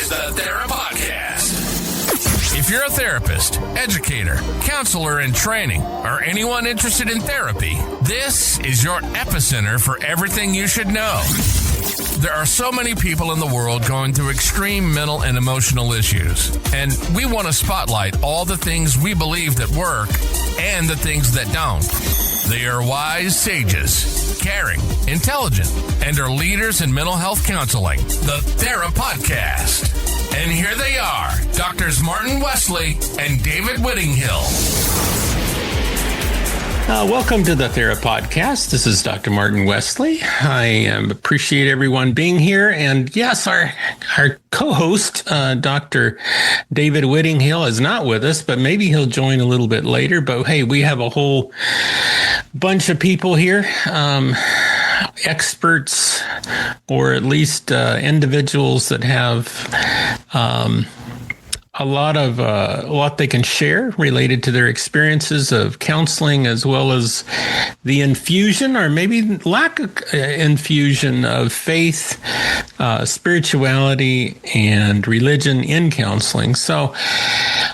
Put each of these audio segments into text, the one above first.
is the Thera Podcast. If you're a therapist, educator, counselor in training, or anyone interested in therapy, this is your epicenter for everything you should know. There are so many people in the world going through extreme mental and emotional issues, and we want to spotlight all the things we believe that work and the things that don't. They are wise sages, caring, intelligent, and are leaders in mental health counseling. The Thera Podcast. And here they are, Drs. Martin Wesley and David Whittinghill. Welcome to the Thera Podcast. This is Dr. Martin Wesley. I appreciate everyone being here. And yes, our co-host, Dr. David Whittinghill, is not with us, but maybe he'll join a little bit later. But hey, we have a whole bunch of people here, experts, or at least individuals that have a lot they can share related to their experiences of counseling, as well as the infusion or maybe lack of infusion of faith, spirituality, and religion in counseling. So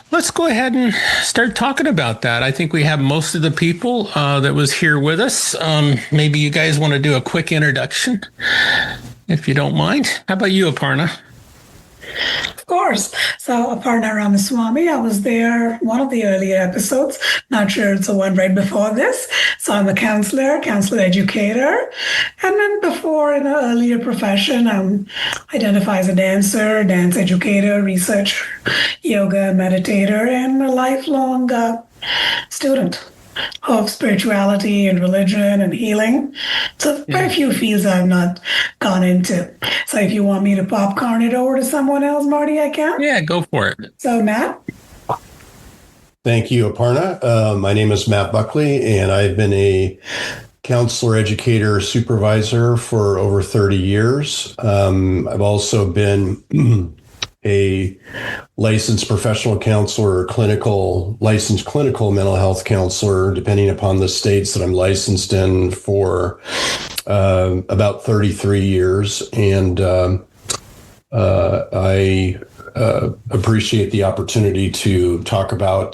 let's go ahead and start talking about that. I think we have most of the people that was here with us. Maybe you guys want to do a quick introduction, if you don't mind. How about you, Aparna? Of course. So Aparna Ramaswamy, I was there one of the earlier episodes. Not sure it's the one right before this. So I'm a counselor educator. And then before, in an earlier profession, I'm identified as a dancer, dance educator, researcher, yoga meditator, and a lifelong student of spirituality and religion and healing. So very few fields I've not gone into. So if you want me to popcorn it over to someone else, Marty, I can. Yeah, go for it. So Matt? Thank you, Aparna. My name is Matt Buckley, and I've been a counselor, educator, supervisor for over 30 years. I've also been a licensed professional counselor, licensed clinical mental health counselor, depending upon the states that I'm licensed in, for about 33 years. And I appreciate the opportunity to talk about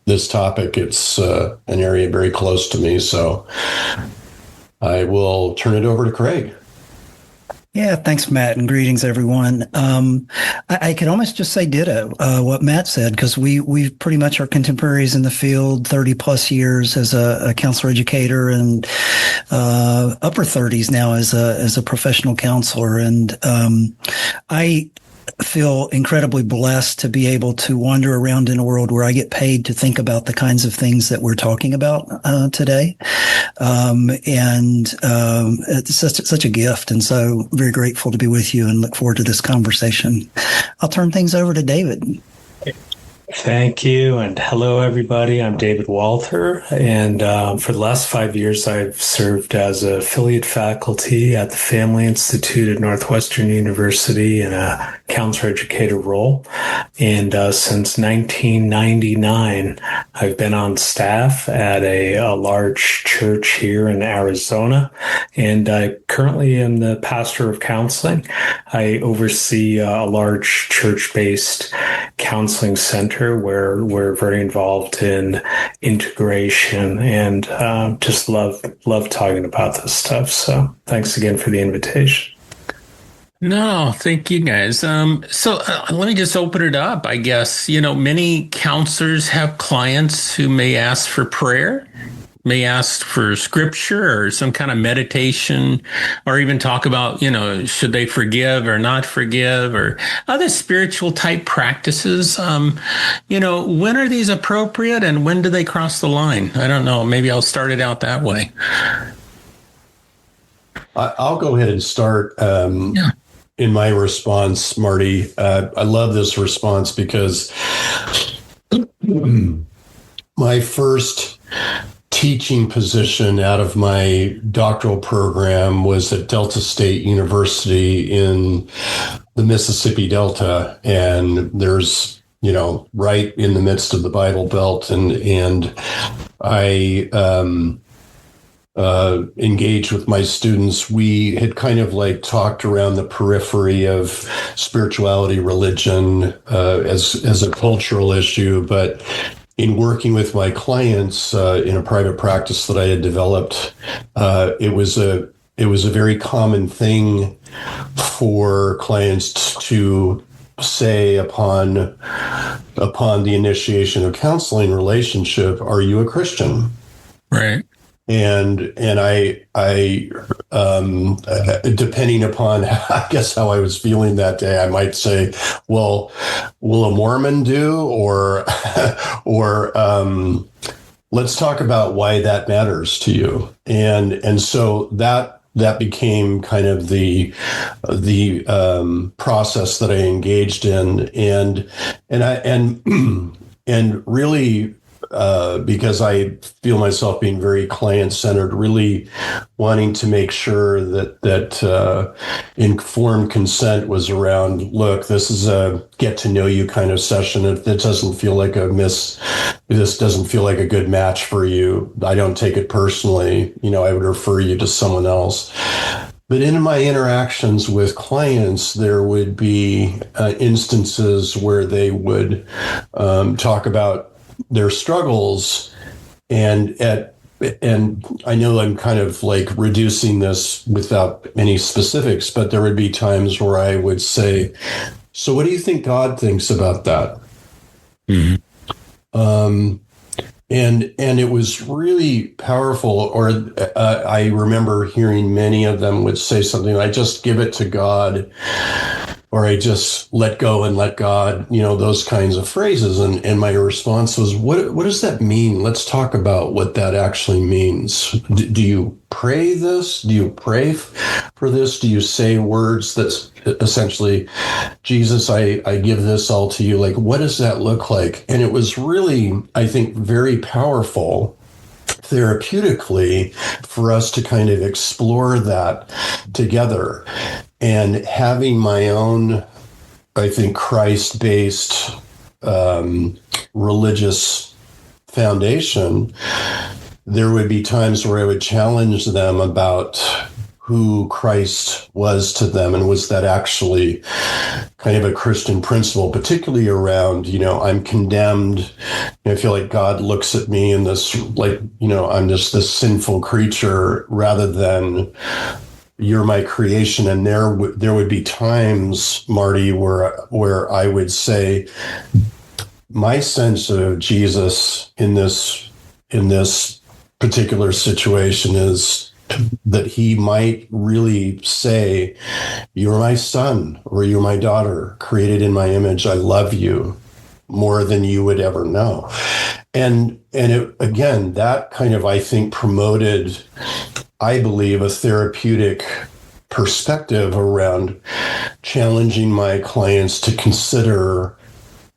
this topic. It's an area very close to me. So I will turn it over to Craig. Yeah, thanks, Matt, and greetings, everyone. I could almost just say ditto what Matt said, because we pretty much are contemporaries in the field, 30 plus years as a counselor educator, and upper 30s now as a professional counselor. And I feel incredibly blessed to be able to wander around in a world where I get paid to think about the kinds of things that we're talking about today. It's such a gift. And so very grateful to be with you and look forward to this conversation. I'll turn things over to David. Thank you. And hello, everybody. I'm David Walther. And for the last 5 years, I've served as affiliate faculty at the Family Institute at Northwestern University in a counselor educator role. And since 1999, I've been on staff at a large church here in Arizona. And I currently am the pastor of counseling. I oversee a large church-based counseling center where we're very involved in integration, and just love talking about this stuff. So thanks again for the invitation. No, thank you guys. So let me just open it up. I guess, many counselors have clients who may ask for prayer, may ask for scripture or some kind of meditation, or even talk about, should they forgive or not forgive, or other spiritual type practices. When are these appropriate and when do they cross the line? I don't know. Maybe I'll start it out that way. I'll go ahead and start in my response, Marty. I love this response because my first teaching position out of my doctoral program was at Delta State University in the Mississippi Delta, and there's, right in the midst of the Bible Belt, and I engaged with my students, we had kind of like talked around the periphery of spirituality, religion, as a cultural issue. But in working with my clients in a private practice that I had developed, it was a very common thing for clients to say upon the initiation of counseling relationship, "Are you a Christian?" Right. And I depending upon, I guess, how I was feeling that day, I might say, "Well, will a Mormon do?" Or let's talk about why that matters to you. And so that became kind of the process that I engaged in, and really, because I feel myself being very client-centered, really wanting to make sure that informed consent was around. Look, this is a get-to-know-you kind of session. If it doesn't feel like this doesn't feel like a good match for you, I don't take it personally. I would refer you to someone else. But in my interactions with clients, there would be instances where they would talk about their struggles, and I know I'm kind of like reducing this without any specifics, but there would be times where I would say, "So what do you think God thinks about that?" Mm-hmm. And it was really powerful. Or I remember hearing many of them would say something, "I just give it to God," or "I just let go and let God," those kinds of phrases. And my response was, what does that mean? Let's talk about what that actually means. Do you pray this? Do you pray for this? Do you say words that's essentially, "Jesus, I give this all to you"? Like, what does that look like? And it was really, I think, very powerful therapeutically for us to kind of explore that together. And having my own, I think, Christ-based religious foundation, there would be times where I would challenge them about who Christ was to them, and was that actually kind of a Christian principle, particularly around, I'm condemned. I feel like God looks at me in this, like, I'm just this sinful creature, rather than "You're my creation." And there would be times, Marty, where I would say, my sense of Jesus in this particular situation is that he might really say, "You're my son," or "You're my daughter, created in my image. I love you more than you would ever know." And it, again, that kind of, I think, promoted, I believe, a therapeutic perspective around challenging my clients to consider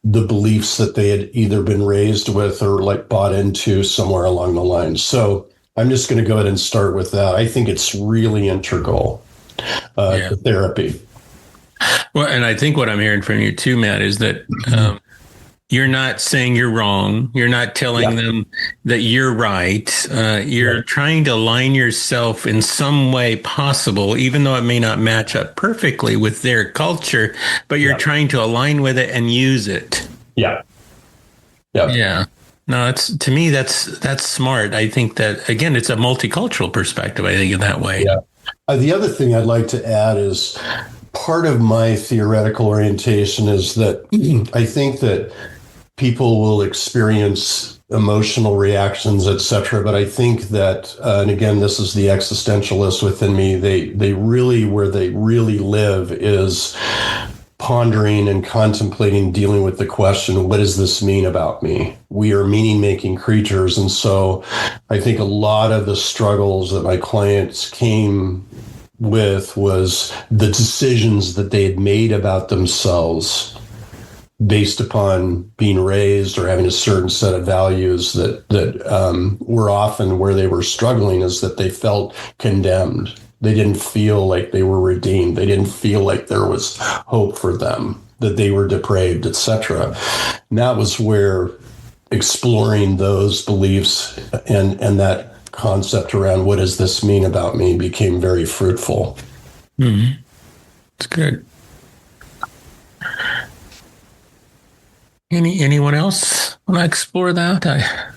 the beliefs that they had either been raised with or like bought into somewhere along the line. So I'm just going to go ahead and start with that. I think it's really integral to therapy. Well, and I think what I'm hearing from you too, Matt, is that you're not saying you're wrong. You're not telling them that you're right. You're trying to align yourself in some way possible, even though it may not match up perfectly with their culture, but you're trying to align with it and use it. Yeah. No, to me, that's smart. I think that, again, it's a multicultural perspective. I think in that way. Yeah. The other thing I'd like to add is part of my theoretical orientation is that I think that people will experience emotional reactions, etc. But I think that, and again, this is the existentialist within me, they really, where they really live is pondering and contemplating, dealing with the question, what does this mean about me? We are meaning-making creatures. And so I think a lot of the struggles that my clients came with was the decisions that they had made about themselves based upon being raised or having a certain set of values that were often where they were struggling, is that they felt condemned. They didn't feel like they were redeemed. They didn't feel like there was hope for them, that they were depraved, etc. And that was where exploring those beliefs and that concept around what does this mean about me became very fruitful. Mm-hmm. It's good. Anyone else want to explore that?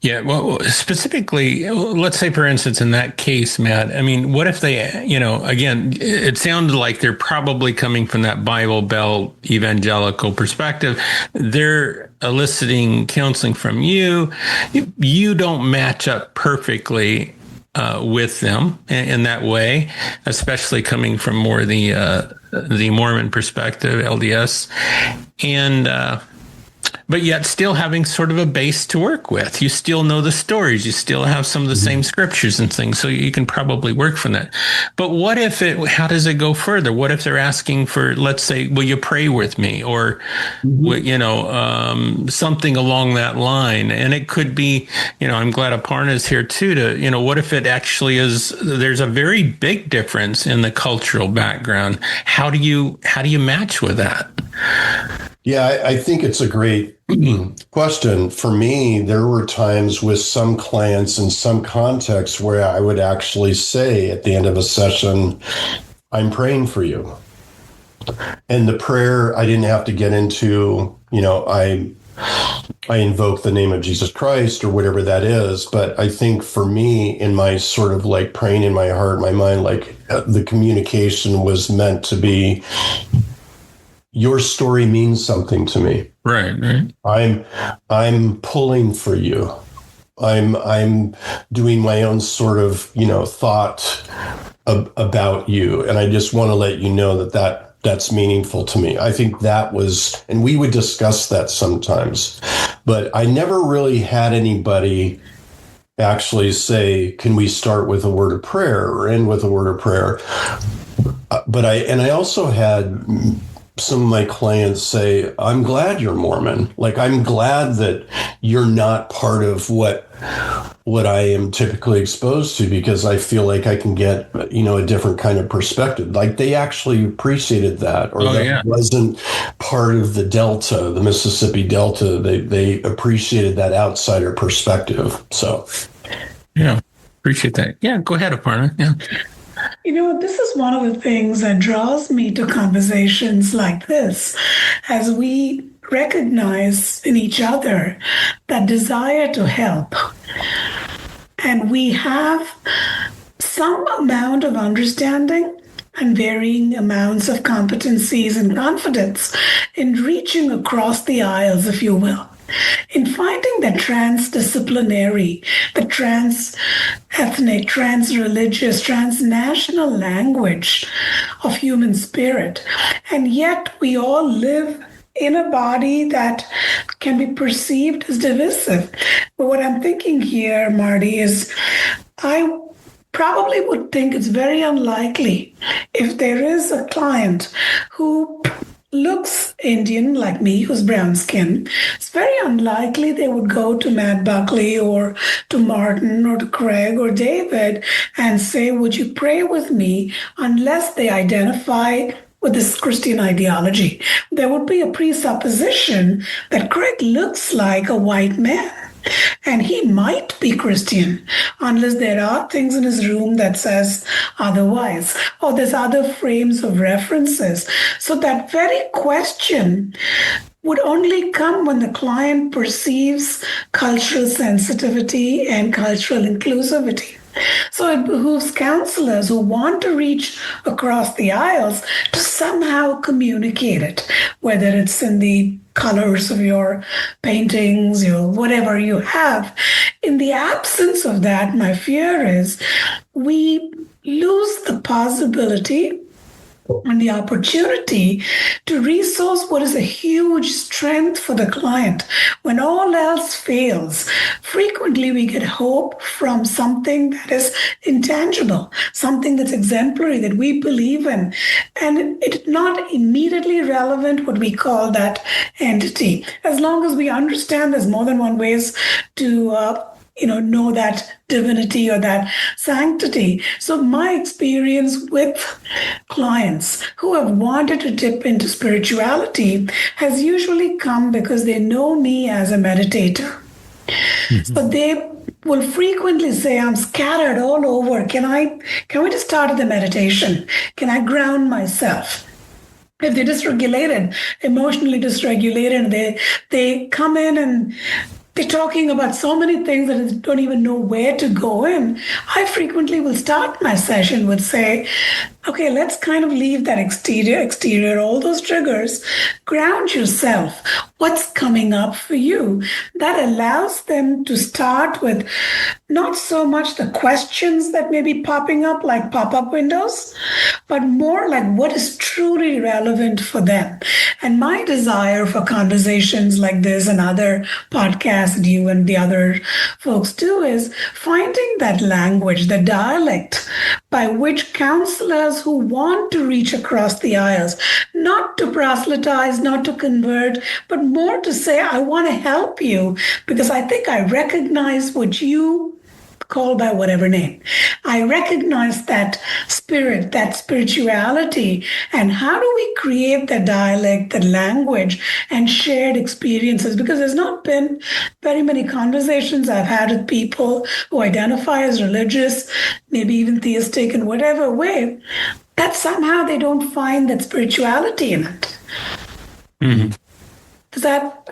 Yeah, well, specifically, let's say, for instance, in that case, Matt, I mean, what if they, again, it sounded like they're probably coming from that Bible Belt evangelical perspective. They're eliciting counseling from you. You don't match up perfectly with them in that way, especially coming from more the Mormon perspective, LDS, and but yet still having sort of a base to work with. You still know the stories. You still have some of the same scriptures and things, so you can probably work from that. But what if how does it go further? What if they're asking for, let's say, will you pray with me? Or, something along that line. And it could be, I'm glad Aparna is here too, what if it actually is, there's a very big difference in the cultural background. How do you match with that? Yeah, I think it's a great question. For me, there were times with some clients in some contexts where I would actually say at the end of a session, I'm praying for you. And the prayer, I didn't have to get into, I invoke the name of Jesus Christ or whatever that is. But I think for me, in my sort of like praying in my heart, my mind, like the communication was meant to be, your story means something to me. Right. I'm pulling for you. I'm doing my own sort of, thought about you. And I just want to let you know that's meaningful to me. I think that was, and we would discuss that sometimes, but I never really had anybody actually say, can we start with a word of prayer or end with a word of prayer? But I also had some of my clients say, I'm glad you're Mormon. Like, I'm glad that you're not part of what I am typically exposed to, because I feel like I can get, a different kind of perspective. Like, they actually appreciated that, or wasn't part of the Delta, the Mississippi Delta. They appreciated that outsider perspective. So, yeah, appreciate that. Yeah, go ahead, Aparna. Yeah. This is one of the things that draws me to conversations like this, as we recognize in each other that desire to help. And we have some amount of understanding and varying amounts of competencies and confidence in reaching across the aisles, if you will, in finding the transdisciplinary, the trans-ethnic, trans-religious, transnational language of human spirit. And yet we all live in a body that can be perceived as divisive. But what I'm thinking here, Marty, is I probably would think it's very unlikely if there is a client who looks Indian like me, who's brown skin, it's very unlikely they would go to Matt Buckley or to Martin or to Craig or David and say, would you pray with me, unless they identify with this Christian ideology. There would be a presupposition that Craig looks like a white man. And he might be Christian, unless there are things in his room that says otherwise, or there's other frames of references. So that very question would only come when the client perceives cultural sensitivity and cultural inclusivity. So it behooves counselors who want to reach across the aisles to somehow communicate it, whether it's in the colors of your paintings, your whatever you have. In the absence of that, my fear is we lose the possibility and the opportunity to resource what is a huge strength for the client. When all else fails, frequently we get hope from something that is intangible, something that's exemplary, that we believe in. And it's not immediately relevant what we call that entity. As long as we understand there's more than one ways to know that divinity or that sanctity. So my experience with clients who have wanted to dip into spirituality has usually come because they know me as a meditator. So they will frequently say, I'm scattered all over. Can we just start with the meditation? Can I ground myself? If they're dysregulated, emotionally dysregulated, they come in and they're talking about so many things that they don't even know where to go in. I frequently will start my session with say, okay, let's kind of leave that exterior, all those triggers, ground yourself. What's coming up for you? That allows them to start with not so much the questions that may be popping up like pop-up windows, but more like what is truly relevant for them. And my desire for conversations like this and other podcasts that you and the other folks do is finding that language, the dialect by which counselors who want to reach across the aisles, not to proselytize, not to convert, but more to say, I want to help you because I think I recognize what you call by whatever name. I recognize that spirit, that spirituality, and how do we create the dialect, the language, and shared experiences? Because there's not been very many conversations I've had with people who identify as religious, maybe even theistic in whatever way, that somehow they don't find that spirituality in it. Mm-hmm.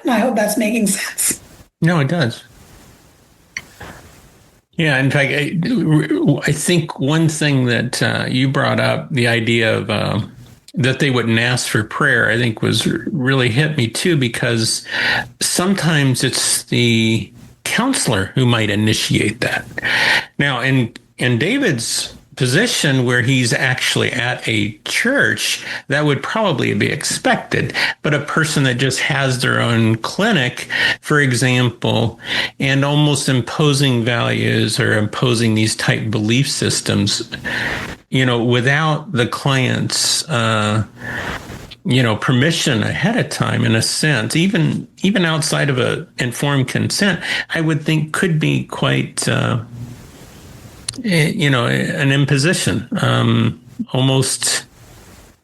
I hope that's making sense. No, it does. Yeah, in fact, I think one thing that you brought up, the idea of that they wouldn't ask for prayer, I think was really hit me too, because sometimes it's the counselor who might initiate that. Now, in David's position where he's actually at a church, that would probably be expected. But a person that just has their own clinic, for example, and almost imposing values or imposing these type belief systems, without the client's permission ahead of time, in a sense, even outside of a informed consent, I would think could be quite an imposition, almost,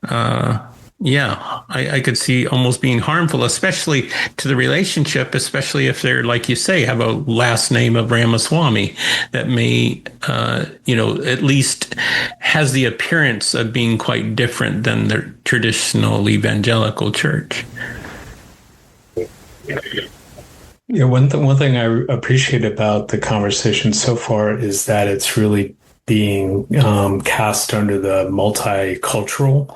I could see almost being harmful, especially to the relationship, especially if they're, like you say, have a last name of Ramaswamy that may, at least has the appearance of being quite different than the traditional evangelical church. Yeah, one thing I appreciate about the conversation so far is that it's really being cast under the multicultural.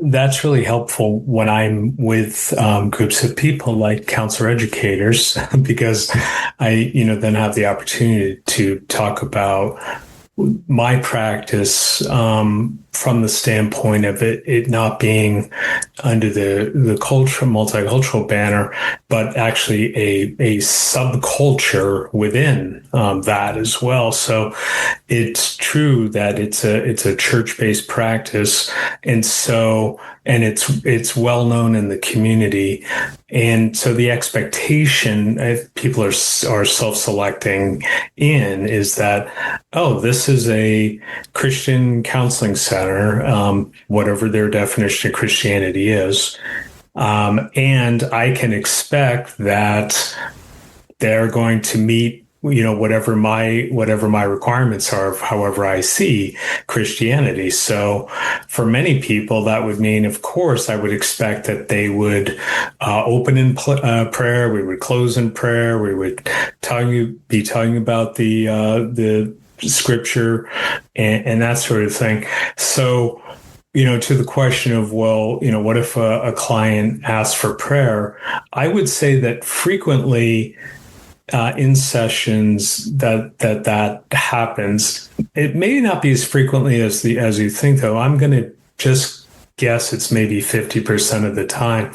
That's really helpful when I'm with groups of people like counselor educators, because I, then have the opportunity to talk about my practice from the standpoint of it not being under the multicultural banner, but actually a subculture within that as well. So it's true that it's a church-based practice, and it's well known in the community. And so the expectation, if people are self-selecting in, is that, this is a Christian counseling center, whatever their definition of Christianity is. And I can expect that they're going to meet whatever my requirements are, however I see Christianity. So for many people, that would mean, of course, I would expect that they would open in prayer, we would close in prayer, we would be telling about the scripture and that sort of thing. So, to the question of, what if a client asks for prayer? I would say that frequently, in sessions that happens. It may not be as frequently as you think, though. I'm going to just guess it's maybe 50% of the time.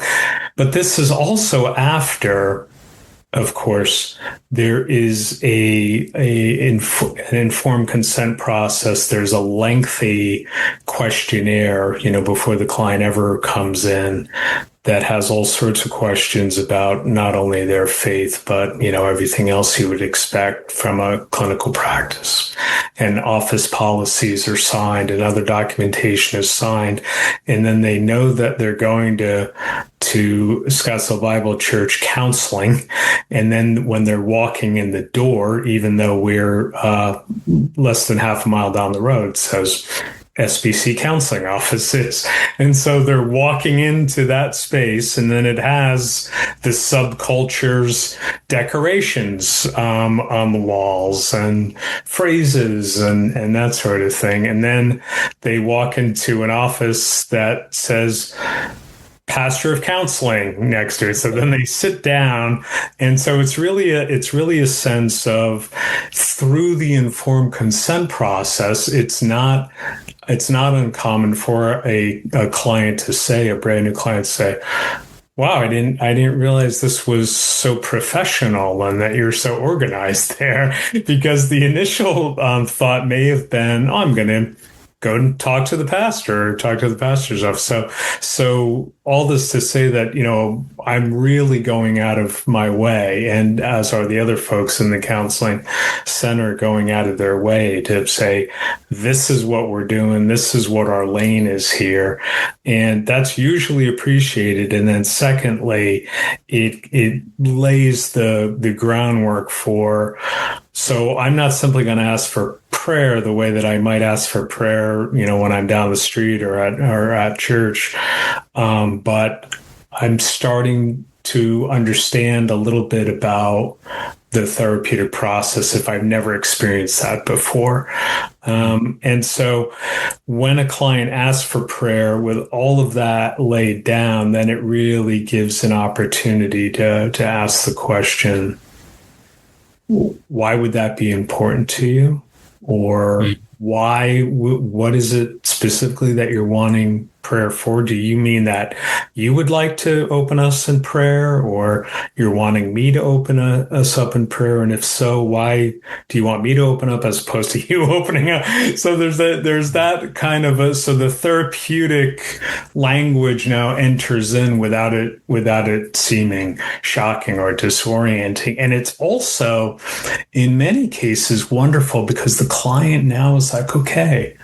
But this is also after, of course, there is an informed consent process. There's a lengthy questionnaire, before the client ever comes in. that has all sorts of questions about not only their faith, but, everything else you would expect from a clinical practice. And office policies are signed and other documentation is signed. And then they know that they're going to Scottsdale Bible Church counseling. And then when they're walking in the door, even though we're less than half a mile down the road, it says SBC counseling offices. And so they're walking into that space, and then it has the subcultures decorations on the walls and phrases and that sort of thing. And then they walk into an office that says pastor of counseling next to it. So then they sit down. And so it's really a sense of, through the informed consent process, it's not uncommon for a client to say, a brand new client to say, wow, I didn't realize this was so professional and that you're so organized there, because the initial thought may have been, oh, I'm going to go and talk to the pastor or talk to the pastor's office. So all this to say that, I'm really going out of my way, and as are the other folks in the counseling center going out of their way to say, this is what we're doing. This is what our lane is here. And that's usually appreciated. And then secondly, it lays the groundwork for, so I'm not simply going to ask for prayer the way that I might ask for prayer, when I'm down the street or at church. But I'm starting to understand a little bit about the therapeutic process if I've never experienced that before. And so when a client asks for prayer with all of that laid down, then it really gives an opportunity to ask the question, why would that be important to you? Or what is it specifically that you're wanting prayer for? Do you mean that you would like to open us in prayer, or you're wanting me to open us up in prayer? And if so, why do you want me to open up as opposed to you opening up? So there's that kind of so the therapeutic language now enters in without it seeming shocking or disorienting. And it's also, in many cases, wonderful because the client now is like, okay,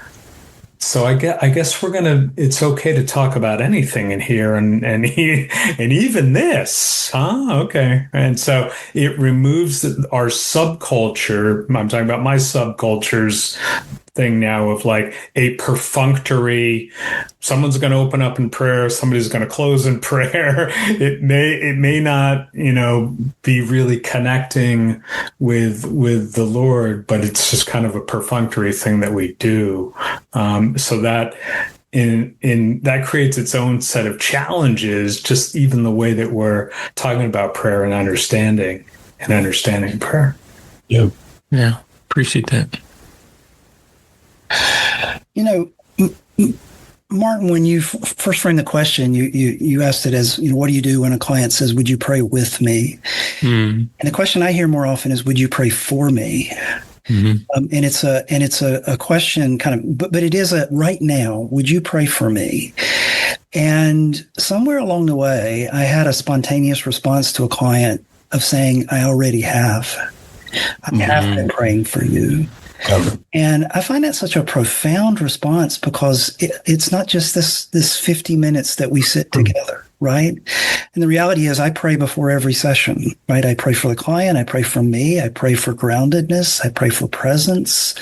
so I guess it's okay to talk about anything in here and even this, huh? Okay. And so it removes our subculture. I'm talking about my subculture's thing now of like a perfunctory, someone's going to open up in prayer, somebody's going to close in prayer. It may not, be really connecting with the Lord, but it's just kind of a perfunctory thing that we do. So that in that creates its own set of challenges, just even the way that we're talking about prayer and understanding prayer. Yeah. Appreciate that. Martin, when you first framed the question, you asked it as, what do you do when a client says, would you pray with me? And the question I hear more often is, would you pray for me? Mm-hmm. And it's a question kind of, but it is a right now, would you pray for me? And somewhere along the way, I had a spontaneous response to a client of saying, I already have. I have been praying for you. And I find that such a profound response because it's not just this 50 minutes that we sit together, right? And the reality is I pray before every session, right? I pray for the client. I pray for me. I pray for groundedness. I pray for presence.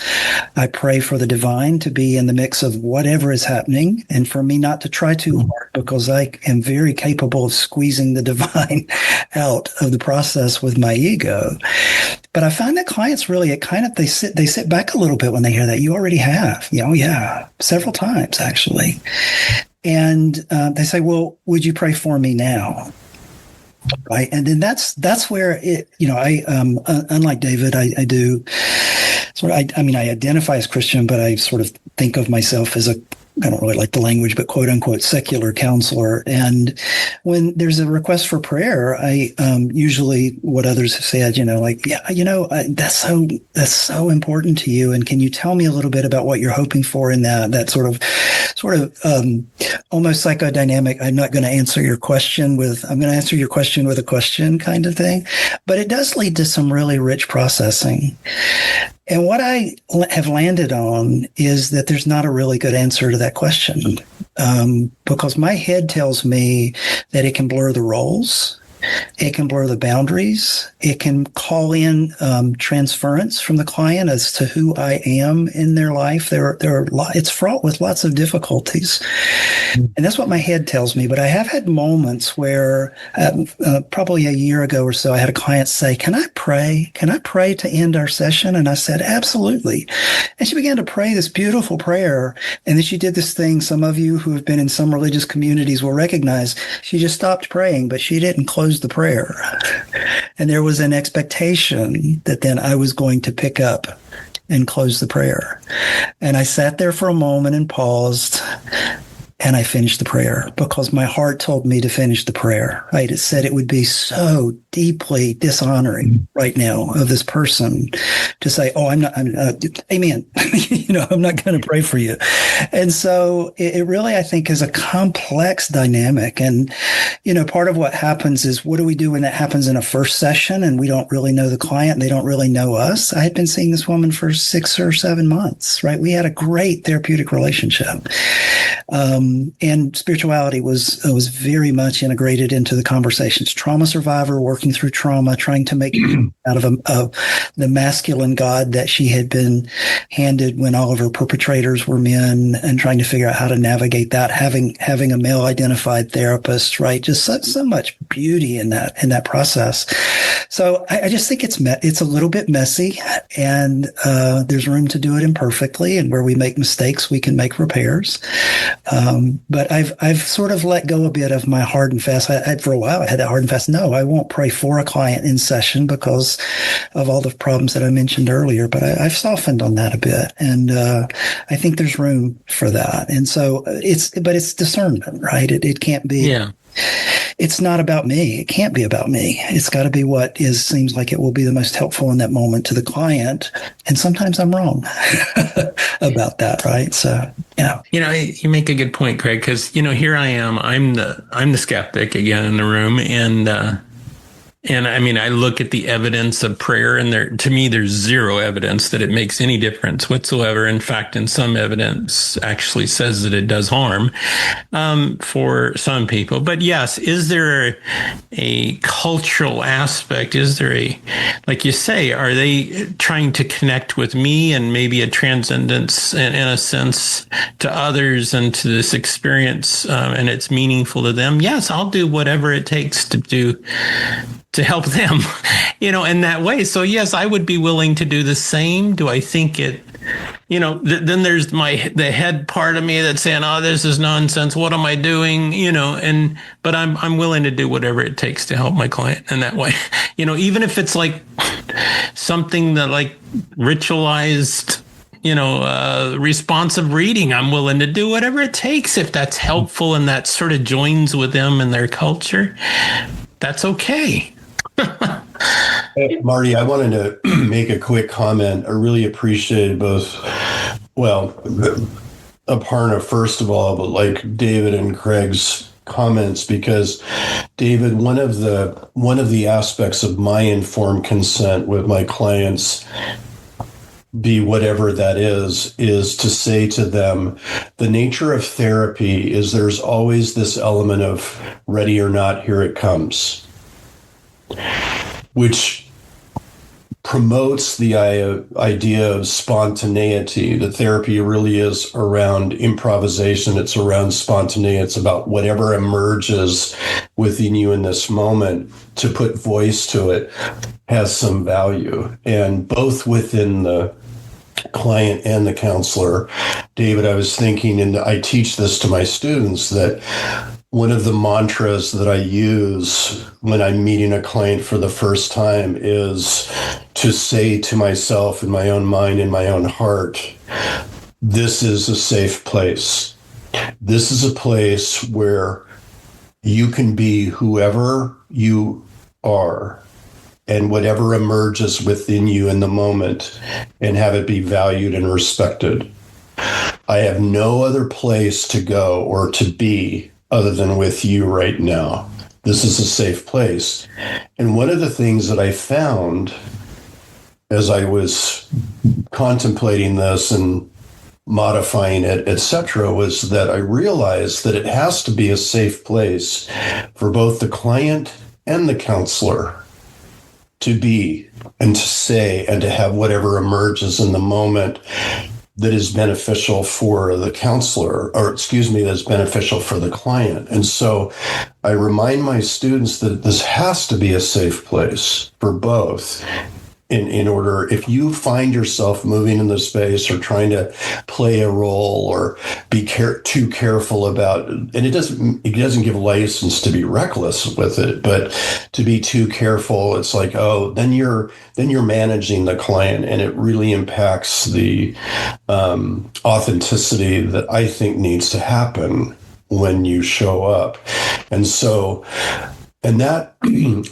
I pray for the divine to be in the mix of whatever is happening and for me not to try too hard because I am very capable of squeezing the divine out of the process with my ego. But I find that clients really, they sit back a little bit when they hear that. You already have, several times actually. And they say, well, would you pray for me now? Right. And then that's where it, I, unlike David, I do sort of, I identify as Christian, but I sort of think of myself as I don't really like the language, but quote unquote secular counselor. And when there's a request for prayer, I usually what others have said, that's so important to you. And can you tell me a little bit about what you're hoping for in that sort of sort of almost psychodynamic. I'm not going to answer your question I'm going to answer your question with a question kind of thing. But it does lead to some really rich processing. And what I have landed on is that there's not a really good answer to that question, because my head tells me that it can blur the roles. It can blur the boundaries. It can call in transference from the client as to who I am in their life. It's fraught with lots of difficulties, and that's what my head tells me. But I have had moments where, probably a year ago or so, I had a client say, "Can I pray? Can I pray to end our session?" And I said, "Absolutely." And she began to pray this beautiful prayer, and then she did this thing. Some of you who have been in some religious communities will recognize. She just stopped praying, but she didn't close the prayer. And there was an expectation that then I was going to pick up and close the prayer. And I sat there for a moment and paused, and I finished the prayer because my heart told me to finish the prayer, right? It said it would be so deeply dishonoring right now of this person to say, "Oh, I'm amen." I'm not going to pray for you. And so it really, I think, is a complex dynamic. And, part of what happens is, what do we do when that happens in a first session and we don't really know the client and they don't really know us? I had been seeing this woman for 6 or 7 months, right? We had a great therapeutic relationship. And spirituality was very much integrated into the conversations. Trauma survivor, working through trauma, trying to make out of the masculine god that she had been handed when all of her perpetrators were men, and trying to figure out how to navigate that. Having a male identified therapist, right? Just so much beauty in that process. So I just think it's a little bit messy, and there's room to do it imperfectly. And where we make mistakes, we can make repairs. But I've sort of let go a bit of my hard and fast. For a while, I had that hard and fast. No, I won't pray for a client in session because of all the problems that I mentioned earlier. But I've softened on that a bit, and I think there's room for that. And so it's discernment, right? It can't be. Yeah. It's not about me. It can't be about me. It's got to be what seems like it will be the most helpful in that moment to the client. And sometimes I'm wrong about that, right? So, yeah. You make a good point, Craig, because, here I am. I'm the skeptic again in the room. And I mean, I look at the evidence of prayer, and to me, there's zero evidence that it makes any difference whatsoever. In fact, in some evidence actually says that it does harm for some people. But yes, is there a cultural aspect? Is there like you say, are they trying to connect with me and maybe a transcendence in a sense to others and to this experience, and it's meaningful to them? Yes, I'll do whatever it takes to help them, in that way. So yes, I would be willing to do the same. Do I think it, then there's the head part of me that's saying, "Oh, this is nonsense. What am I doing?" But I'm willing to do whatever it takes to help my client in that way. Even if it's like something that like ritualized, responsive reading, I'm willing to do whatever it takes if that's helpful and that sort of joins with them and their culture. That's okay. Marty, I wanted to make a quick comment. I really appreciated Aparna, first of all, but like David and Craig's comments, because David, one of the aspects of my informed consent with my clients, be whatever that is to say to them, the nature of therapy is there's always this element of ready or not, here it comes, which promotes the idea of spontaneity. The therapy really is around improvisation. It's around spontaneity. It's about whatever emerges within you in this moment. To put voice to it has some value. And both within the client and the counselor, David, I was thinking, and I teach this to my students, that one of the mantras that I use when I'm meeting a client for the first time is to say to myself in my own mind, in my own heart, this is a safe place. This is a place where you can be whoever you are and whatever emerges within you in the moment, and have it be valued and respected. I have no other place to go or to be other than with you right now. This is a safe place. And one of the things that I found as I was contemplating this and modifying it, etc., was that I realized that it has to be a safe place for both the client and the counselor to be and to say and to have whatever emerges in the moment that is beneficial for the counselor, or that's beneficial for the client. And so I remind my students that this has to be a safe place for both. In order, if you find yourself moving in the space or trying to play a role or be too careful about, and it doesn't give license to be reckless with it, but to be too careful, it's like, oh, then you're managing the client, and it really impacts the authenticity that I think needs to happen when you show up. And so, and that,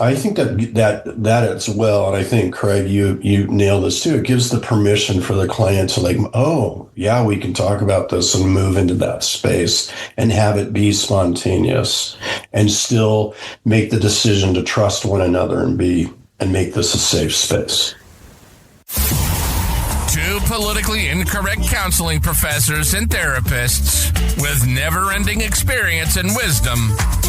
I think that as well, and I think, Craig, you nailed this too. It gives the permission for the client to like, oh, yeah, we can talk about this and move into that space and have it be spontaneous and still make the decision to trust one another and make this a safe space. Two politically incorrect counseling professors and therapists with never-ending experience and wisdom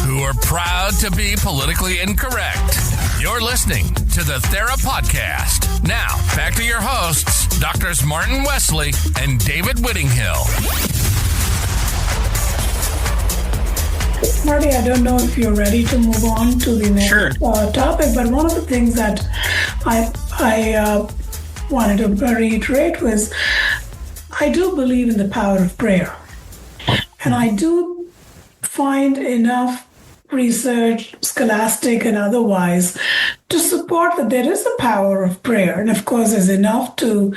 who are proud to be politically incorrect. You're listening to the Thera Podcast. Now, back to your hosts, Drs. Martin Wesley and David Whittinghill. Marty, I don't know if you're ready to move on to the next topic, but one of the things that I wanted to reiterate was I do believe in the power of prayer. And I do find enough research, scholastic and otherwise, to support that there is a power of prayer. And of course, there's enough to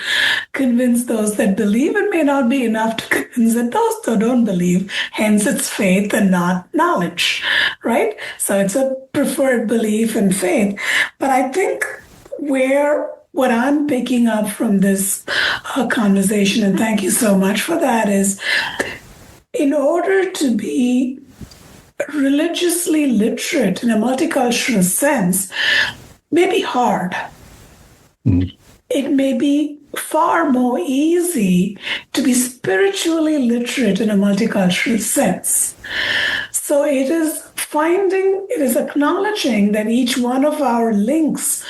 convince those that believe. It may not be enough to convince those that don't believe. Hence, it's faith and not knowledge, right? So it's a preferred belief and faith. But I think what I'm picking up from this conversation, and thank you so much for that, is in order to be religiously literate in a multicultural sense may be hard. It may be far more easy to be spiritually literate in a multicultural sense. So it is acknowledging that each one of our links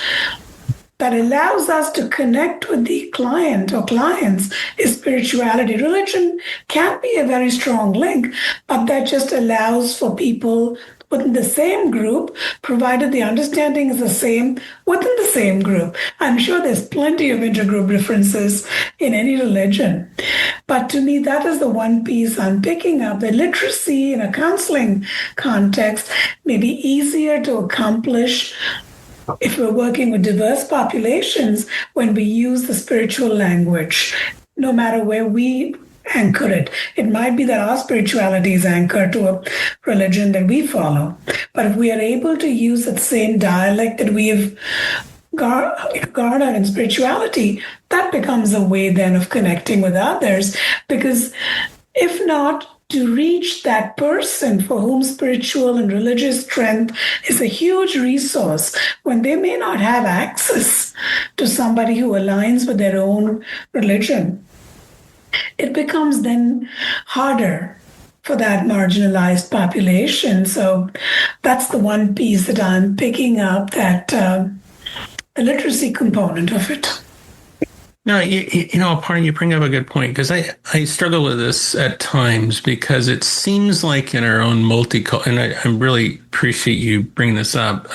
that allows us to connect with the client or clients is spirituality. Religion can be a very strong link, but that just allows for people within the same group, provided the understanding is the same within the same group. I'm sure there's plenty of intergroup differences in any religion. But to me, that is the one piece I'm picking up. The literacy in a counseling context may be easier to accomplish if we're working with diverse populations when we use the spiritual language, no matter where we anchor it. It might be that our spirituality is anchored to a religion that we follow. But if we are able to use that same dialect that we have garnered in spirituality, that becomes a way then of connecting with others. Because if not, to reach that person for whom spiritual and religious strength is a huge resource when they may not have access to somebody who aligns with their own religion, it becomes then harder for that marginalized population. So that's the one piece that I'm picking up, that the literacy component of it. No, you know, Aparna, you bring up a good point, because I struggle with this at times, because it seems like in our own multicultural, and I really appreciate you bringing this up.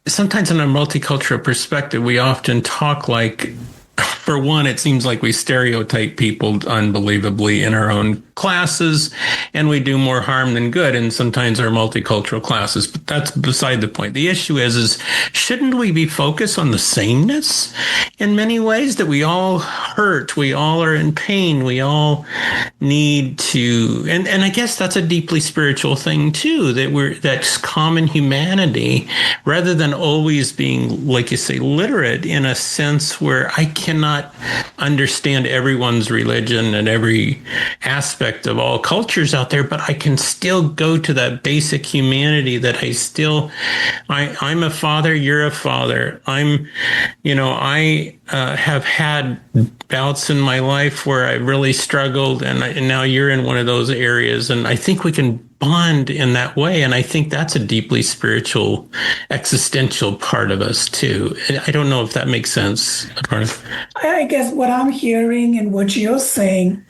Sometimes in a multicultural perspective, we often talk like, for one, it seems like we stereotype people unbelievably in our own classes, and we do more harm than good in sometimes our multicultural classes. But that's beside the point. The issue is shouldn't we be focused on the sameness in many ways, that we all hurt, we all are in pain, we all need to, and I guess that's a deeply spiritual thing too, that's common humanity, rather than always being, like you say, literate in a sense where I cannot understand everyone's religion and every aspect of all cultures out there, but I can still go to that basic humanity that I'm a father, you're a father. I have had bouts in my life where I really struggled, and now you're in one of those areas, and I think we can bond in that way. And I think that's a deeply spiritual, existential part of us too. I don't know if that makes sense. I guess what I'm hearing and what you're saying,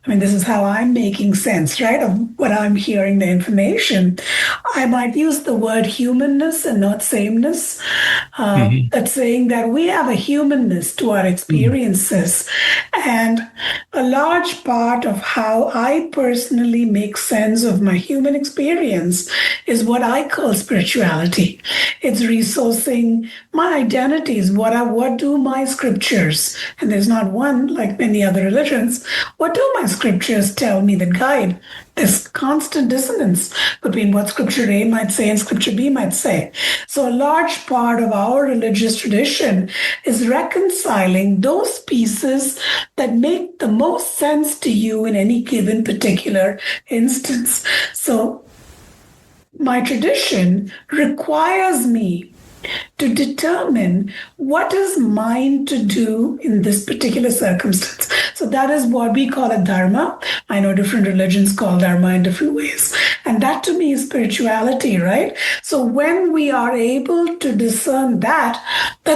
this is how I'm making sense, right, of what I'm hearing, the information. I might use the word humanness and not sameness. That's saying that we have a humanness to our experiences. And a large part of how I personally make sense of my human experience is what I call spirituality. It's resourcing my identities. What do my scriptures, and there's not one like many other religions, what do my scriptures tell me that guide this constant dissonance between what scripture A might say and scripture B might say? So a large part of our religious tradition is reconciling those pieces that make the most sense to you in any given particular instance. So my tradition requires me to determine what is mine to do in this particular circumstance. So that is what we call a dharma. I know different religions call dharma in different ways. And that to me is spirituality, right? So when we are able to discern that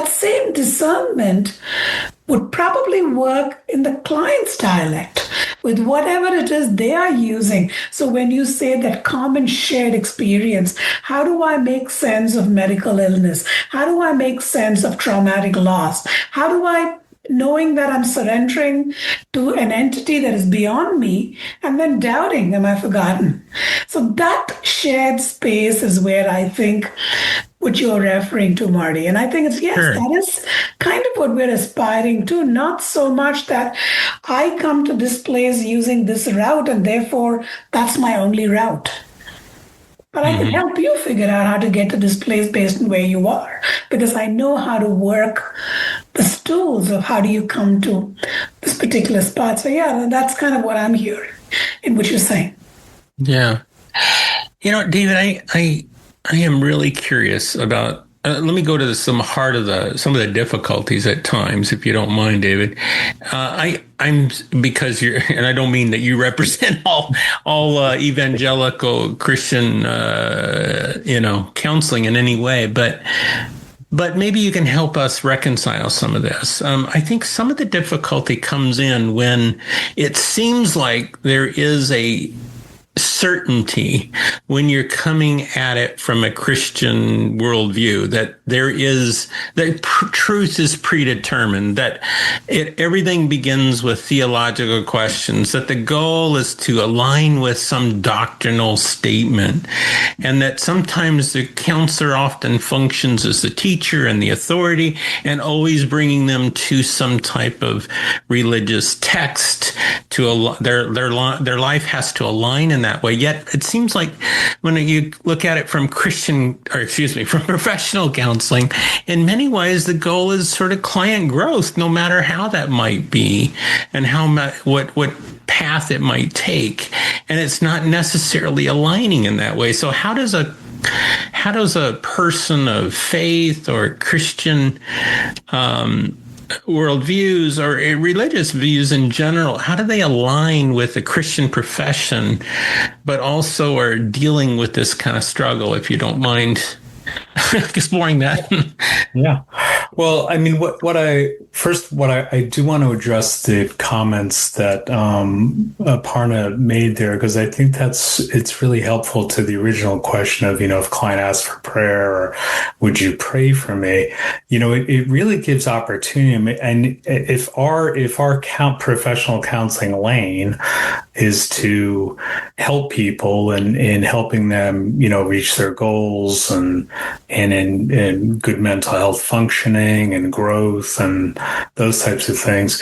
same discernment would probably work in the client's dialect with whatever it is they are using. So when you say that common shared experience, how do I make sense of medical illness? How do I make sense of traumatic loss? How do I, knowing that I'm surrendering to an entity that is beyond me and then doubting, am I forgotten? So that shared space is where I think what you're referring to, Marty. And I think it's, yes, sure, that is kind of what we're aspiring to. Not so much that I come to this place using this route and therefore that's my only route. But I can help you figure out how to get to this place based on where you are, because I know how to work the stools of how do you come to this particular spot. So yeah, that's kind of what I'm hearing in what you're saying. Yeah. David, I am really curious about, let me go to some of the difficulties at times, if you don't mind, David. I'm because you're, and I don't mean that you represent all evangelical Christian, counseling in any way, but maybe you can help us reconcile some of this. I think some of the difficulty comes in when it seems like there is a certainty when you're coming at it from a Christian worldview that truth is predetermined, that everything begins with theological questions, that the goal is to align with some doctrinal statement, and that sometimes the counselor often functions as the teacher and the authority and always bringing them to some type of religious text to their life has to align in that way. Yet it seems like when you look at it from from professional counseling, in many ways, the goal is sort of client growth, no matter how that might be and what path it might take. And it's not necessarily aligning in that way. So how does a person of faith or Christian worldviews or religious views in general, how do they align with the Christian profession, but also are dealing with this kind of struggle, if you don't mind exploring that? Yeah. Well, I mean, what I do want to address the comments that Aparna made there, because I think it's really helpful to the original question of, if client asks for prayer or would you pray for me? It really gives opportunity. And if our professional counseling lane is to help people and in helping them, reach their goals and in good mental health functioning and growth and those types of things,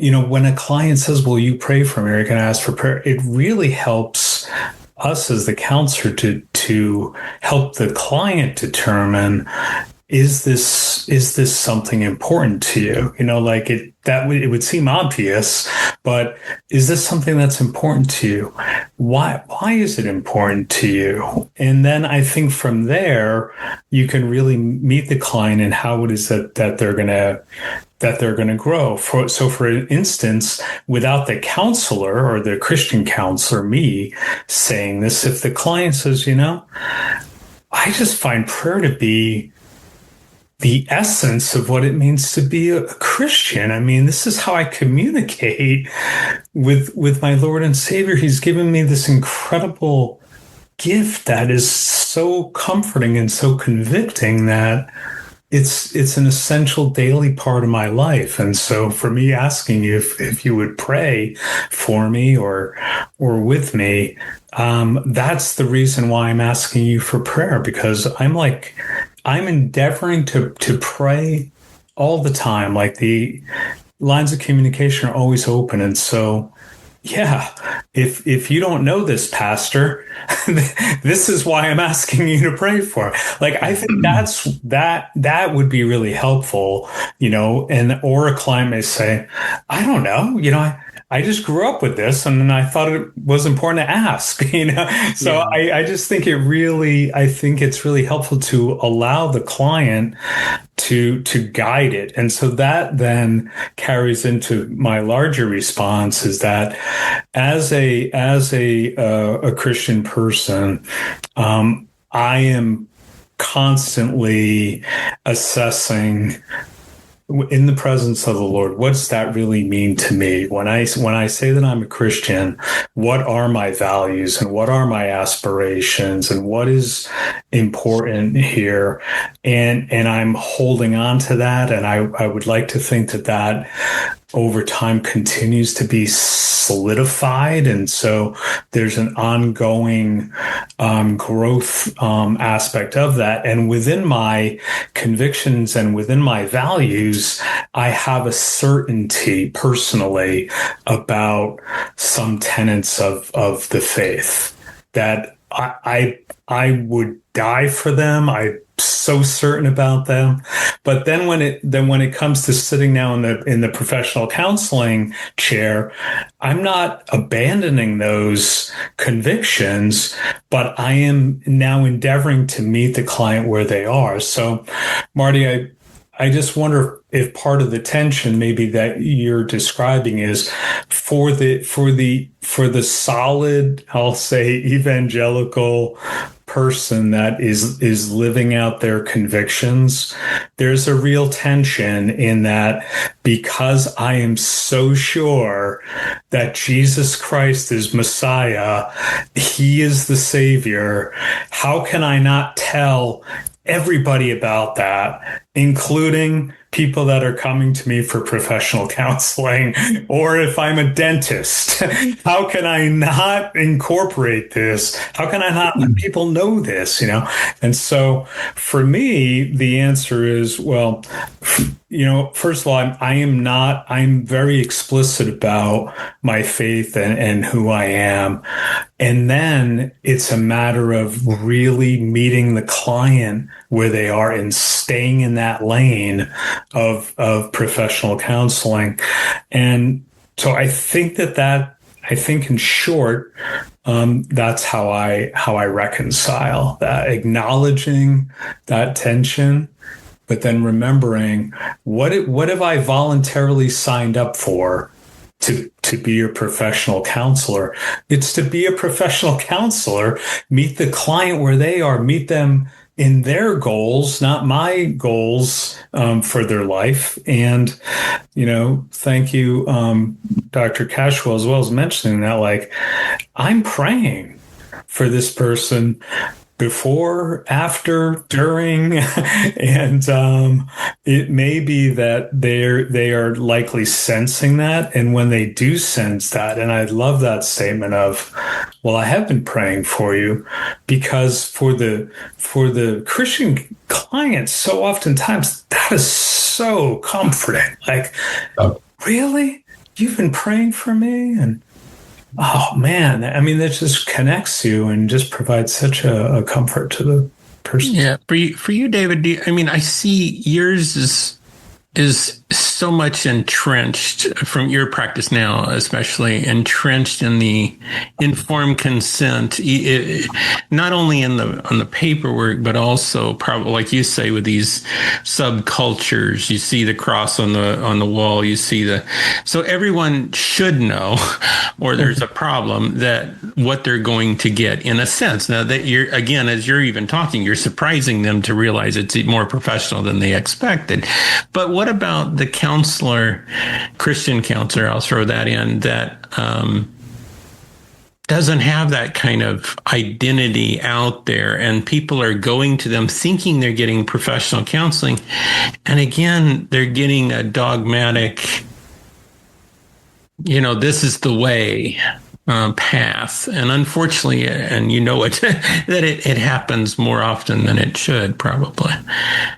when a client says, will you pray for me, or can I ask for prayer? It really helps us as the counselor to help the client determine, is this something important to you? It would seem obvious, but is this something that's important to you? Why is it important to you? And then I think from there, you can really meet the client and how it is that they're going to grow. So for instance, without the counselor or the Christian counselor, me saying this, if the client says, I just find prayer to be the essence of what it means to be a Christian. I mean, this is how I communicate with my Lord and Savior. He's given me this incredible gift that is so comforting and so convicting that it's an essential daily part of my life. And so for me, asking you if you would pray for me or with me, that's the reason why I'm asking you for prayer, because I'm endeavoring to pray all the time. Like, the lines of communication are always open. And so, yeah, if you don't know this, Pastor, this is why I'm asking you to pray for. Like, I think that would be really helpful, or a client may say, I don't know, I just grew up with this and I thought it was important to ask, So yeah. I just think I think it's really helpful to allow the client to guide it. And so that then carries into my larger response, is that as a Christian person, I am constantly assessing, in the presence of the Lord, what's that really mean to me? When I say that I'm a Christian, what are my values and what are my aspirations and what is important here? And I'm holding on to that. And I would like to think that over time continues to be solidified. And so there's an ongoing growth aspect of that. And within my convictions and within my values, I have a certainty personally about some tenets of the faith that I would die for them. I'm so certain about them. But then when it comes to sitting now in the professional counseling chair, I'm not abandoning those convictions, but I am now endeavoring to meet the client where they are. So, Marty, I just wonder if part of the tension maybe that you're describing is for the solid, I'll say, evangelical person that is living out their convictions. There's a real tension in that, because I am so sure that Jesus Christ is Messiah, he is the Savior. How can I not tell everybody about that, including people that are coming to me for professional counseling, or if I'm a dentist, how can I not incorporate this? How can I not let people know this, And so for me, the answer is, well, first of all, I'm very explicit about my faith and who I am. And then it's a matter of really meeting the client where they are and staying in that lane of professional counseling. And so I think in short, that's how I reconcile that, acknowledging that tension, but then remembering what have I voluntarily signed up for to be a professional counselor. It's to be a professional counselor, meet the client where they are, meet them in their goals, not my goals for their life. And, thank you, Dr. Cashwell, as well, as mentioning that, I'm praying for this person before, after, during, and it may be that they are likely sensing that. And when they do sense that, and I love that statement of, well, I have been praying for you, because for the Christian clients, so oftentimes that is so comforting. Really? you've been praying for me? And oh man, I mean, that just connects you and just provides such a comfort to the person. Yeah. For you, David, I see yours is so much entrenched from your practice now, especially entrenched in the informed consent, not only on the paperwork, but also probably, like you say, with these subcultures. You see the cross on the wall. You see so everyone should know, or there's a problem that what they're going to get in a sense. Now that as you're even talking, you're surprising them to realize it's more professional than they expected. But what about the counselor, Christian counselor, I'll throw that in, that doesn't have that kind of identity out there, and people are going to them thinking they're getting professional counseling, and again, they're getting a dogmatic, this is the way path. And unfortunately, and that it happens more often than it should, probably.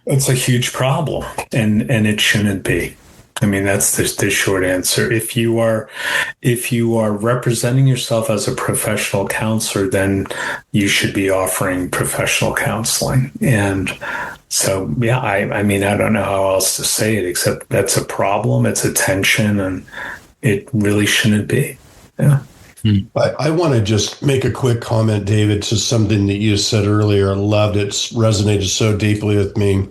It's a huge problem, and it shouldn't be. I mean, that's the short answer. If you are representing yourself as a professional counselor, then you should be offering professional counseling. And so, yeah, I mean, I don't know how else to say it except that's a problem. It's a tension, and it really shouldn't be. Yeah. I want to just make a quick comment, David, to something that you said earlier. I loved it. It's resonated so deeply with me.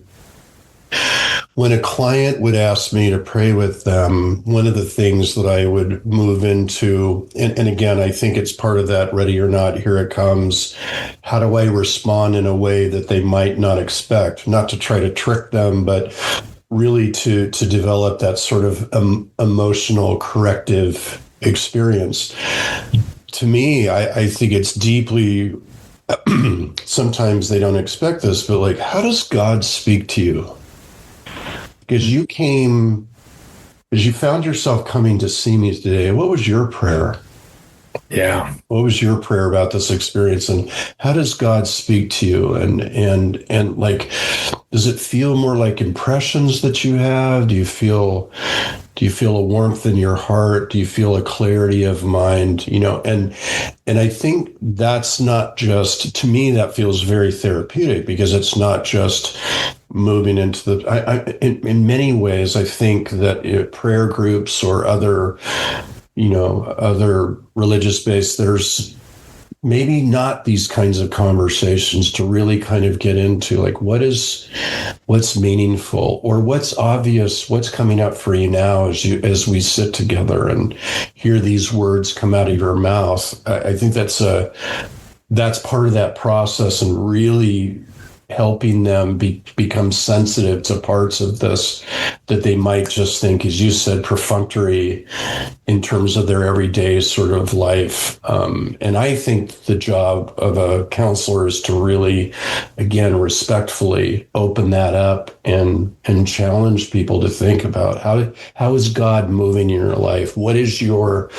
When a client would ask me to pray with them, one of the things that I would move into, and again, I think it's part of that ready or not, here it comes. How do I respond in a way that they might not expect? Not to try to trick them, but really to develop that sort of emotional corrective experience. To me, I think it's deeply, sometimes they don't expect this, but like, how does God speak to you? Because you found yourself coming to see me today. What was your prayer? Yeah. What was your prayer about this experience, and how does God speak to you? And like, does it feel more like impressions that you have? Do you feel a warmth in your heart? Do you feel a clarity of mind? And I think that's not just, to me, that feels very therapeutic, because it's not just moving into in many ways, I think that prayer groups or other religious based, there's maybe not these kinds of conversations to really kind of get into like, what's meaningful, or what's obvious, what's coming up for you now as we sit together and hear these words come out of your mouth. I think that's part of that process, and really helping them become sensitive to parts of this that they might just think, as you said, perfunctory in terms of their everyday sort of life. And I think the job of a counselor is to really, again, respectfully open that up and challenge people to think about how is God moving in your life? What is your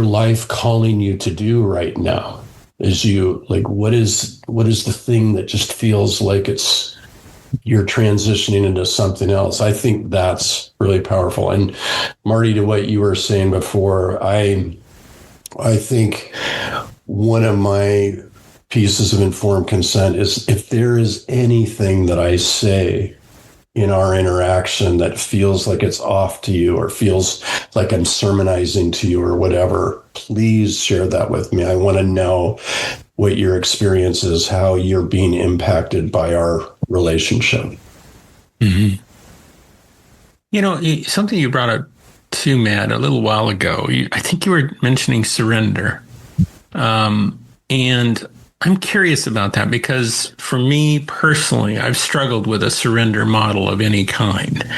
life calling you to do right now? What is the thing that just feels like you're transitioning into something else? I think that's really powerful. And Marty, to what you were saying before, I think one of my pieces of informed consent is, if there is anything that I say in our interaction that feels like it's off to you, or feels like I'm sermonizing to you or whatever, please share that with me. I want to know what your experience is, how you're being impacted by our relationship. Mm-hmm. Something you brought up too, Matt, a little while ago, I think you were mentioning surrender. And I'm curious about that, because for me personally, I've struggled with a surrender model of any kind.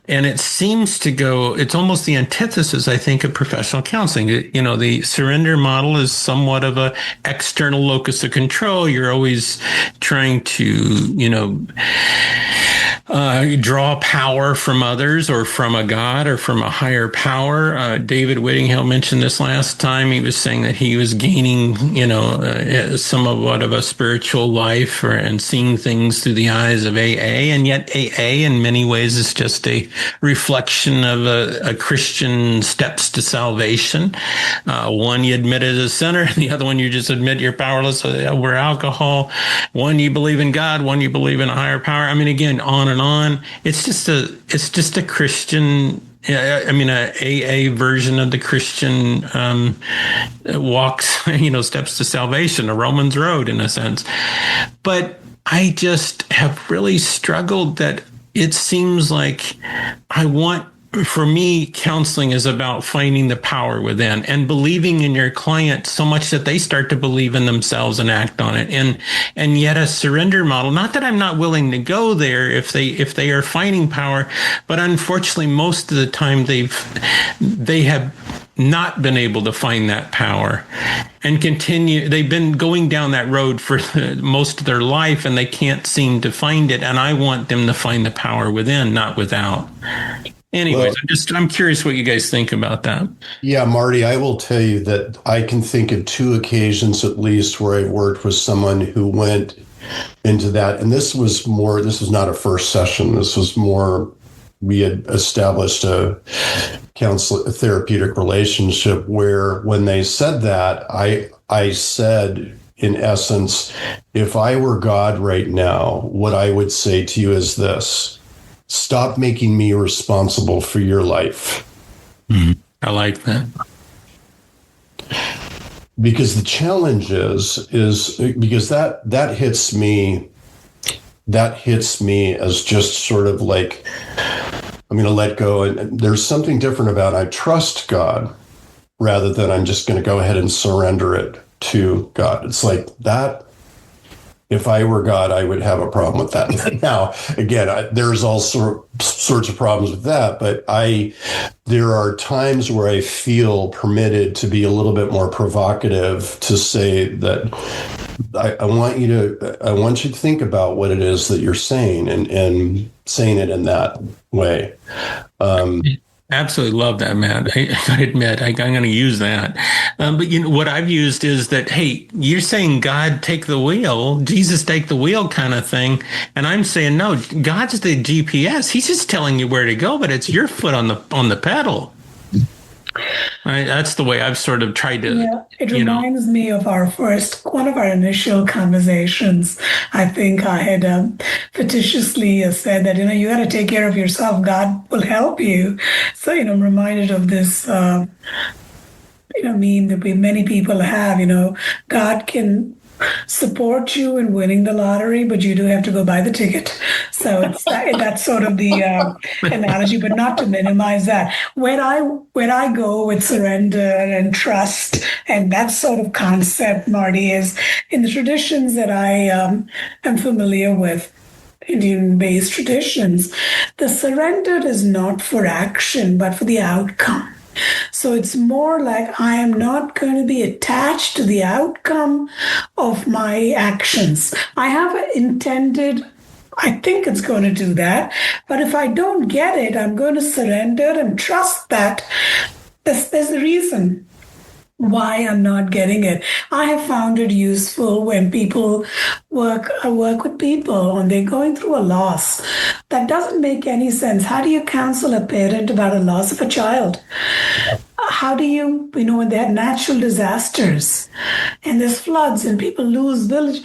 And it seems to it's almost the antithesis, I think, of professional counseling. The surrender model is somewhat of a external locus of control. You're always trying to, draw power from others or from a God or from a higher power. David Whittingham mentioned this last time. He was saying that he was gaining, somewhat of a spiritual life and seeing things through the eyes of AA. And yet AA in many ways is just a reflection of a Christian steps to salvation. One you admit as a sinner, and the other one you just admit you're powerless over alcohol. One you believe in God, one you believe in a higher power. I mean, again, on and on. It's just a Christian, a AA version of the Christian walks, steps to salvation, a Romans road in a sense. But I just have really struggled that it seems like for me, counseling is about finding the power within and believing in your client so much that they start to believe in themselves and act on it. And yet a surrender model, not that I'm not willing to go there if they are finding power, but unfortunately, most of the time they have not been able to find that power and continue. They've been going down that road for most of their life and they can't seem to find it. And I want them to find the power within, not without. Anyways, I'm curious what you guys think about that. Yeah, Marty, I will tell you that I can think of 2 occasions at least where I've worked with someone who went into that. And this was not a first session. This was more, we had established a therapeutic relationship where when they said that, I said, in essence, if I were God right now, what I would say to you is this: stop making me responsible for your life. Mm-hmm. I like that. Because the challenge is because that hits me as just sort of like, I'm going to let go. And there's something different about I trust God rather than I'm just going to go ahead and surrender it to God. It's like that. If I were God, I would have a problem with that. Now, again, there's all sorts of problems with that, but there are times where I feel permitted to be a little bit more provocative to say that I want you to think about what it is that you're saying and saying it in that way. Absolutely love that, Matt. I admit I'm going to use that. But what I've used is that, hey, you're saying God take the wheel, Jesus take the wheel kind of thing. And I'm saying, no, God's the GPS. He's just telling you where to go, but it's your foot on the pedal. Right? That's the way I've sort of tried to. Yeah, it reminds me of one of our initial conversations. I think I had fictitiously said that, you got to take care of yourself. God will help you. So, I'm reminded of this, meme that many people have, God can support you in winning the lottery, but you do have to go buy the ticket. So that's sort of the analogy, but not to minimize that. When I go with surrender and trust and that sort of concept, Marty, is in the traditions that I am familiar with, Indian-based traditions, the surrender is not for action, but for the outcome. So it's more like I am not going to be attached to the outcome of my actions. I have intended, I think it's going to do that. But if I don't get it, I'm going to surrender and trust that there's a reason why I'm not getting it. I have found it useful when people work with people and they're going through a loss. That doesn't make any sense. How do you counsel a parent about a loss of a child? How do you, when they have natural disasters and there's floods and people lose village?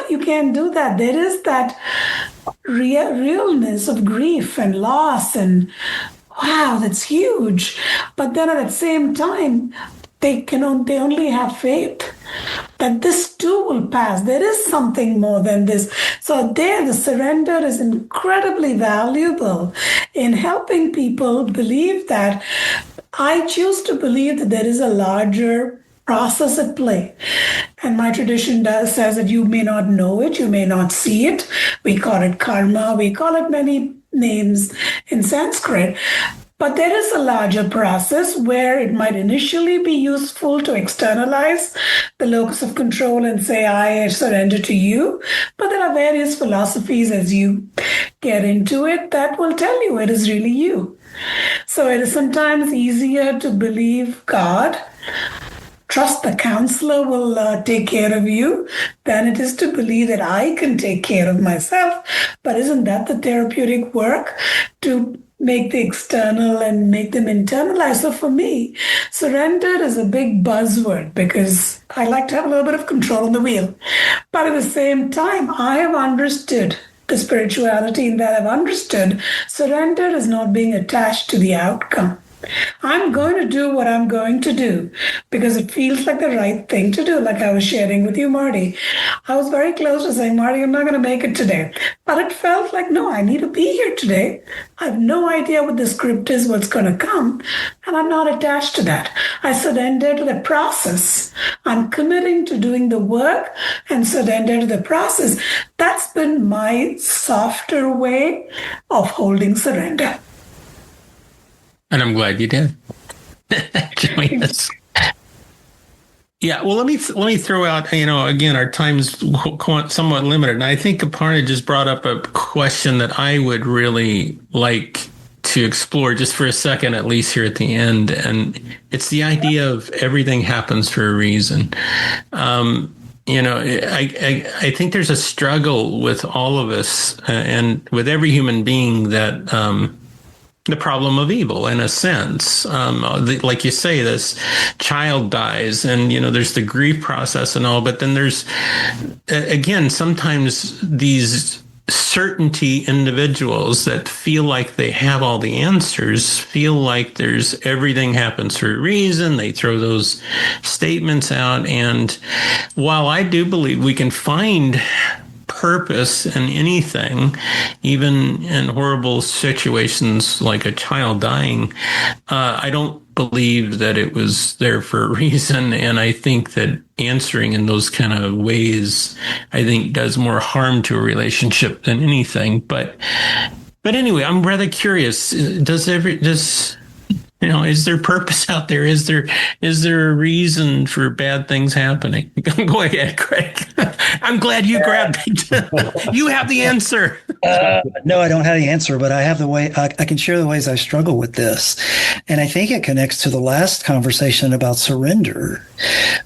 You can't do that. There is that realness of grief and loss and wow, that's huge. But then at the same time, they only have faith that this too will pass. There is something more than this. So the surrender is incredibly valuable in helping people believe that I choose to believe that there is a larger process at play. And my tradition says that you may not know it, you may not see it. We call it karma, we call it many names in Sanskrit. But there is a larger process where it might initially be useful to externalize the locus of control and say, I surrender to you. But there are various philosophies, as you get into it that will tell you it is really you. So it is sometimes easier to believe God, trust the counselor will take care of you, than it is to believe that I can take care of myself. But isn't that the therapeutic work, to make the external and make them internalized? So for me, surrender is a big buzzword because I like to have a little bit of control on the wheel. But at the same time, I have understood the spirituality in that I've understood surrender is not being attached to the outcome. I'm going to do what I'm going to do because it feels like the right thing to do. Like I was sharing with you, Marty. I was very close to saying, Marty, I'm not going to make it today. But it felt like, no, I need to be here today. I have no idea what the script is, what's going to come. And I'm not attached to that. I surrender to the process. I'm committing to doing the work and surrender to the process. That's been my softer way of holding surrender. And I'm glad you did. Yeah, well, let me throw out, again, our time's somewhat limited. And I think Aparna just brought up a question that I would really like to explore just for a second, at least here at the end. And it's the idea of everything happens for a reason. I think there's a struggle with all of us and with every human being that, the problem of evil, in a sense. Like you say, this child dies and, there's the grief process and all, but then there's, again, sometimes these certainty individuals that feel like they have all the answers, feel like there's everything happens for a reason. They throw those statements out. And while I do believe we can find purpose in anything, even in horrible situations like a child dying, I don't believe that it was there for a reason. And I think that answering in those kind of ways, I think, does more harm to a relationship than anything. But anyway, I'm rather curious. Is there purpose out there? Is there a reason for bad things happening? Go ahead, Craig. I'm glad you grabbed it. You have the answer. No, I don't have the answer, but I have the way. I can share the ways I struggle with this. And I think it connects to the last conversation about surrender,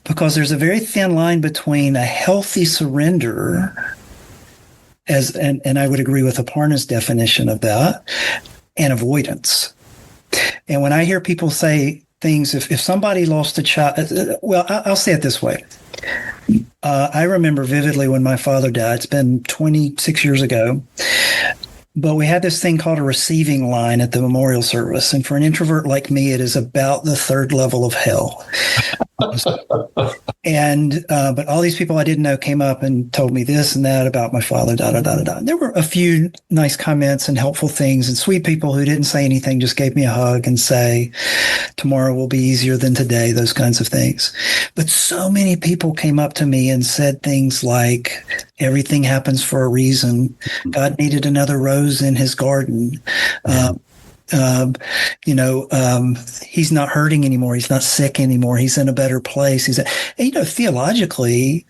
because there's a very thin line between a healthy surrender, and I would agree with Aparna's definition of that, and avoidance. And when I hear people say things, if somebody lost a child, well, I'll say it this way. I remember vividly when my father died. It's been 26 years ago. But we had this thing called a receiving line at the memorial service. And for an introvert like me, it is about the third level of hell. But all these people I didn't know came up and told me this and that about my father, There were a few nice comments and helpful things, and sweet people who didn't say anything, just gave me a hug and say, tomorrow will be easier than today, those kinds of things. But so many people came up to me and said things like, everything happens for a reason. God needed another rose in his garden. He's not hurting anymore. He's not sick anymore. He's in a better place. Theologically,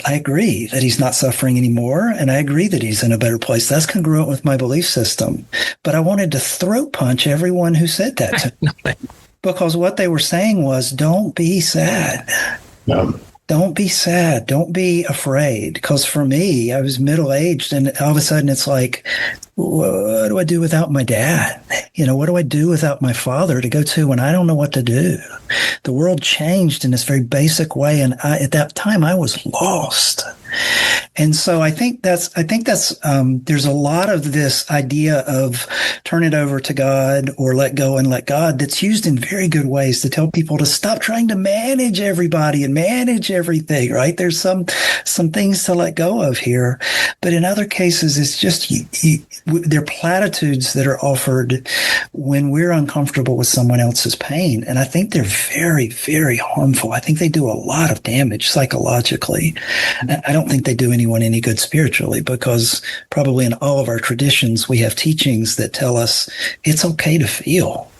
I agree that he's not suffering anymore. And I agree that he's in a better place. That's congruent with my belief system. But I wanted to throat punch everyone who said that to me, because what they were saying was, don't be sad. No. Don't be sad. Don't be afraid. Because for me, I was middle-aged, and all of a sudden it's like, what do I do without my dad? What do I do without my father to go to when I don't know what to do? The world changed in this very basic way, and at that time I was lost. And so I think that's there's a lot of this idea of turn it over to God or let go and let God that's used in very good ways to tell people to stop trying to manage everybody and manage everything, right? There's some things to let go of here. But in other cases, it's just they're platitudes that are offered when we're uncomfortable with someone else's pain. And I think they're very, very harmful. I think they do a lot of damage psychologically. I don't think they do anyone any good spiritually, because probably in all of our traditions, we have teachings that tell us it's okay to feel.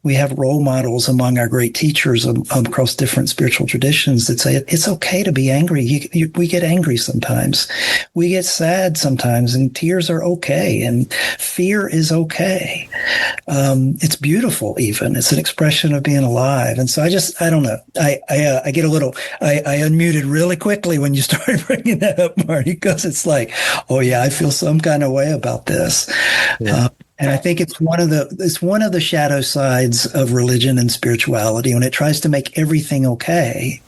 We have role models among our great teachers across different spiritual traditions that say it's okay to be angry. We get angry sometimes. We get sad sometimes, and tears are okay, and fear is okay. It's beautiful, even. It's an expression of being alive. And so I don't know. I get a little, I unmuted really quickly when you started bringing that up, Marty, because it's like, oh yeah, I feel some kind of way about this. Yeah. And I think it's one of the shadow sides of religion and spirituality when it tries to make everything okay,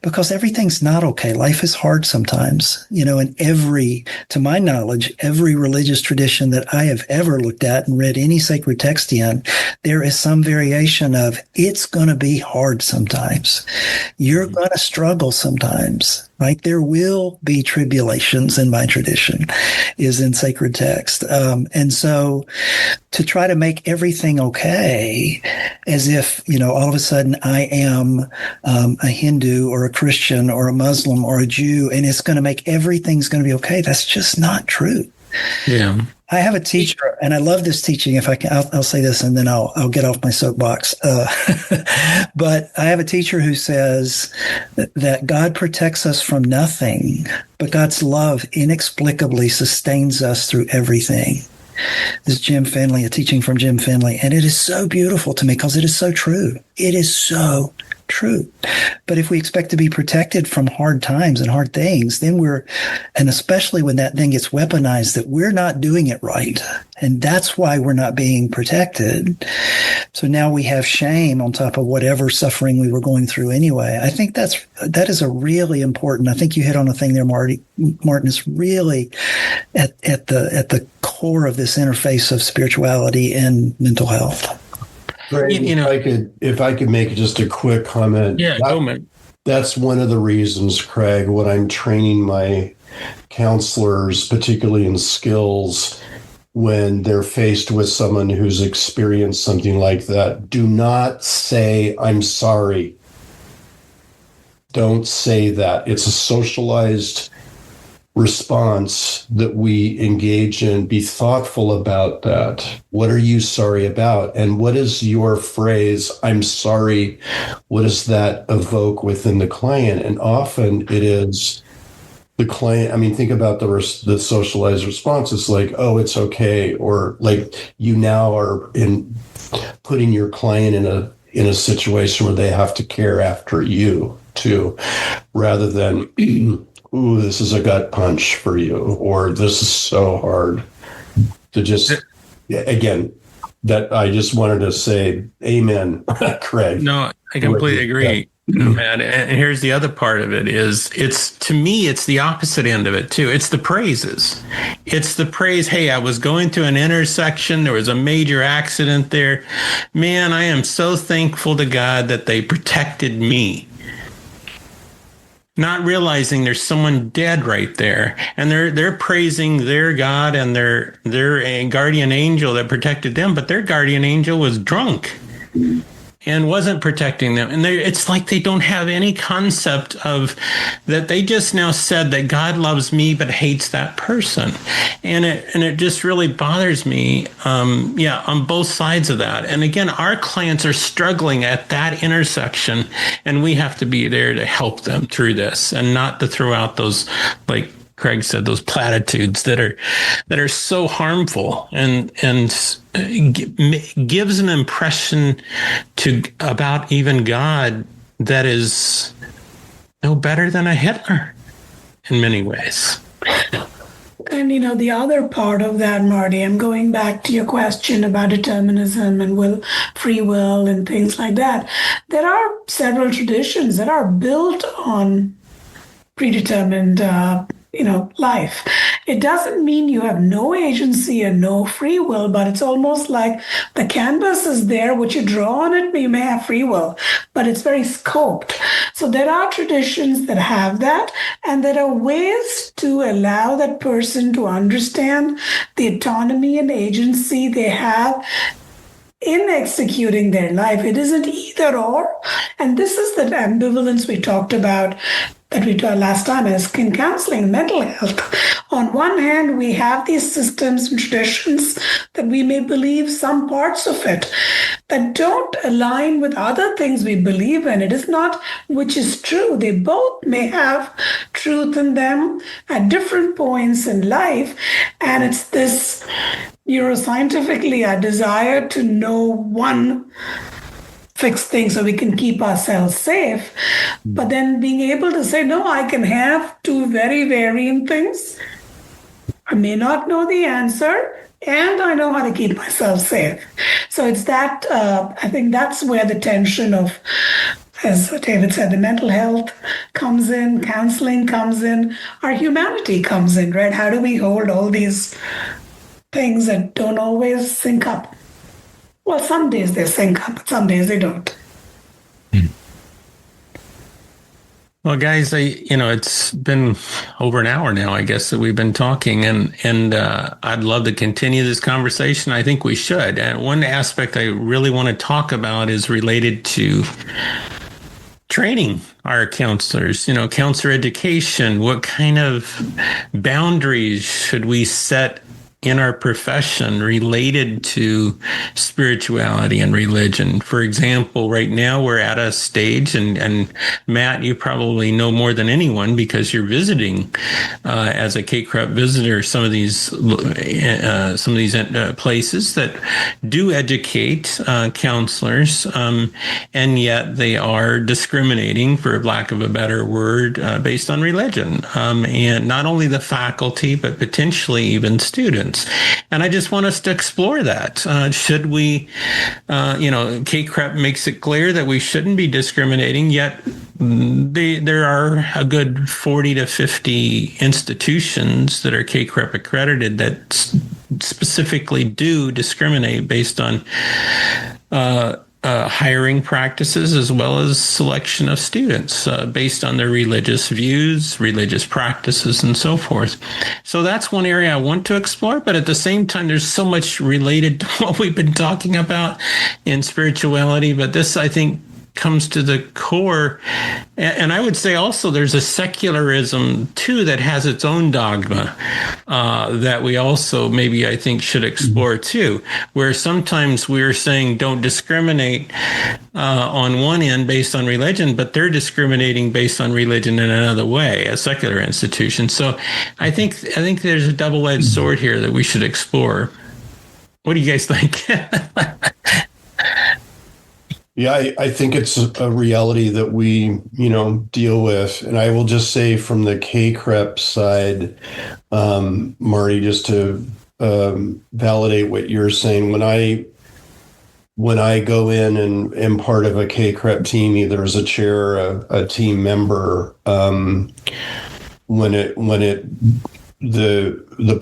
because everything's not okay. Life is hard sometimes, and to my knowledge, every religious tradition that I have ever looked at and read any sacred text in, there is some variation of it's going to be hard sometimes. You're going to struggle sometimes. Right? There will be tribulations in my tradition, is in sacred text. And so to try to make everything okay, as if, all of a sudden I am a Hindu or a Christian or a Muslim or a Jew, and it's going to make everything's going to be okay. That's just not true. Yeah. I have a teacher, and I love this teaching. If I can, I'll say this, and then I'll get off my soapbox. But I have a teacher who says that God protects us from nothing, but God's love inexplicably sustains us through everything. This is Jim Finley, a teaching from Jim Finley, and it is so beautiful to me because it is so true. It is so true. But if we expect to be protected from hard times and hard things, then and especially when that thing gets weaponized, that we're not doing it right. And that's why we're not being protected. So now we have shame on top of whatever suffering we were going through anyway. I think that is a really important, I think you hit on a thing there, Martin, is really at the core of this interface of spirituality and mental health. Greg, if I could make just a quick comment. Yeah, go, man. That's one of the reasons, Craig, when I'm training my counselors, particularly in skills, when they're faced with someone who's experienced something like that, do not say, I'm sorry. Don't say that. It's a socialized response that we engage in. Be thoughtful about that. What are you sorry about? And what is your phrase, I'm sorry, what does that evoke within the client? And often it is the client, think about the socialized response. It's like, oh, it's okay. Or like you now are putting your client in a situation where they have to care after you too, rather than ooh, this is a gut punch for you, or this is so hard to just, again, that I just wanted to say, amen, Craig. No, I completely agree, Matt. And here's the other part of it is to me, it's the opposite end of it too. It's the praises. It's the praise. Hey, I was going to an intersection. There was a major accident there. Man, I am so thankful to God that they protected me. Not realizing there's someone dead right there, and they're praising their God and their guardian angel that protected them, but their guardian angel was drunk and wasn't protecting them. And it's like they don't have any concept of that. They just now said that God loves me but hates that person, and it just really bothers me. On both sides of that. And again, our clients are struggling at that intersection, and we have to be there to help them through this, and not to throw out those, like Craig said, those platitudes that are so harmful and gives an impression about even God that is no better than a Hitler in many ways. And, the other part of that, Marty, I'm going back to your question about determinism and free will and things like that. There are several traditions that are built on predetermined life. It doesn't mean you have no agency and no free will, but it's almost like the canvas is there, what you draw on it, you may have free will, but it's very scoped. So there are traditions that have that, and there are ways to allow that person to understand the autonomy and agency they have in executing their life. It isn't either or. And this is the ambivalence we talked about that we talked last time as in counseling, mental health. on one hand, we have these systems and traditions that we may believe some parts of it that don't align with other things we believe in. It is not which is true. They both may have truth in them at different points in life. And it's this neuroscientifically a desire to know one fixed thing so we can keep ourselves safe. But then being able to say, no, I can have two very varying things. I may not know the answer, and I know how to keep myself safe. So it's that, I think that's where the tension of, as David said, the mental health comes in, counseling comes in, our humanity comes in, right? How do we hold all these things that don't always sync up? Well, some days they sync up, but some days they don't. Well, guys, it's been over an hour now, I guess, that we've been talking, and I'd love to continue this conversation. I think we should. And one aspect I really want to talk about is related to training our counselors, counselor education. What kind of boundaries should we set in our profession related to spirituality and religion? For example, right now we're at a stage, and Matt, you probably know more than anyone because you're visiting as a KCREP visitor some of these places that do educate counselors, and yet they are discriminating, for lack of a better word, based on religion, and not only the faculty but potentially even students. And I just want us to explore that. Should we, KCREP makes it clear that we shouldn't be discriminating, yet there are a good 40 to 50 institutions that are KCREP accredited that specifically do discriminate based on hiring practices as well as selection of students based on their religious views, religious practices, and so forth. So that's one area I want to explore, but at the same time, there's so much related to what we've been talking about in spirituality. But this, I think, comes to the core. And I would say also there's a secularism too that has its own dogma that we also maybe I think should explore too, where sometimes we're saying don't discriminate on one end based on religion, but they're discriminating based on religion in another way, a secular institution. So I think there's a double-edged sword here that we should explore. What do you guys think? Yeah, I think it's a reality that we, deal with. And I will just say from the KCREP side, Marty, just to validate what you're saying, when I go in and am part of a KCREP team, either as a chair or a team member, the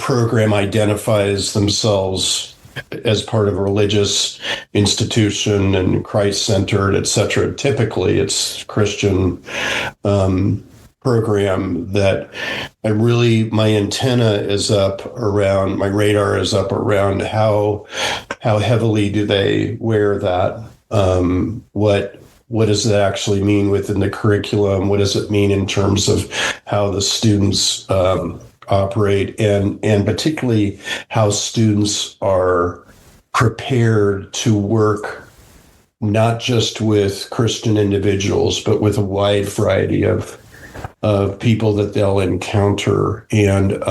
program identifies themselves as part of a religious institution and Christ-centered, et cetera. Typically, it's Christian program that my antenna is up around, my radar is up around how heavily do they wear that? What does that actually mean within the curriculum? What does it mean in terms of how the students operate, and particularly how students are prepared to work not just with Christian individuals, but with a wide variety of people that they'll encounter. And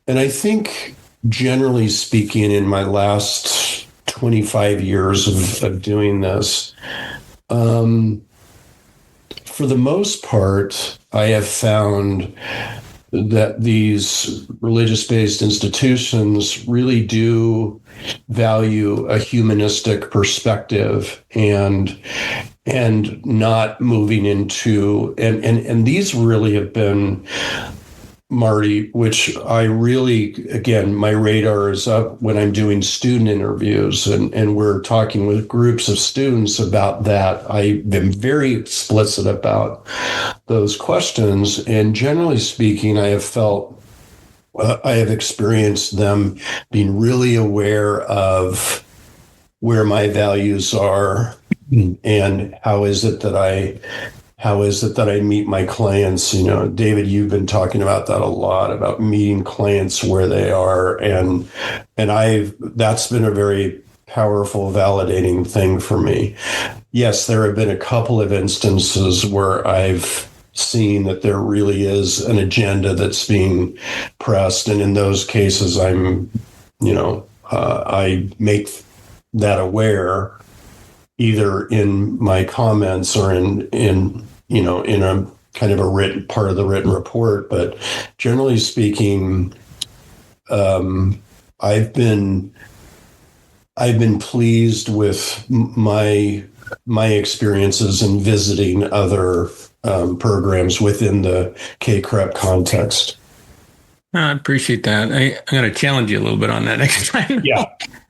I think, generally speaking, in my last 25 years of doing this, for the most part, I have found that these religious-based institutions really do value a humanistic perspective and not moving into and these really have been, Marty, which I really, again, my radar is up when I'm doing student interviews and we're talking with groups of students about that. I've been very explicit about those questions. And generally speaking, I have experienced them being really aware of where my values are and how is it that I how is it that I meet my clients? David, you've been talking about that a lot, about meeting clients where they are. And that's been a very powerful, validating thing for me. Yes, there have been a couple of instances where I've seen that there really is an agenda that's being pressed. And in those cases, I make that aware either in my comments or in a kind of a written part of the written report. But generally speaking, I've been pleased with my experiences in visiting other programs within the KCREP context. I appreciate that. I'm going to challenge you a little bit on that next time. Yeah.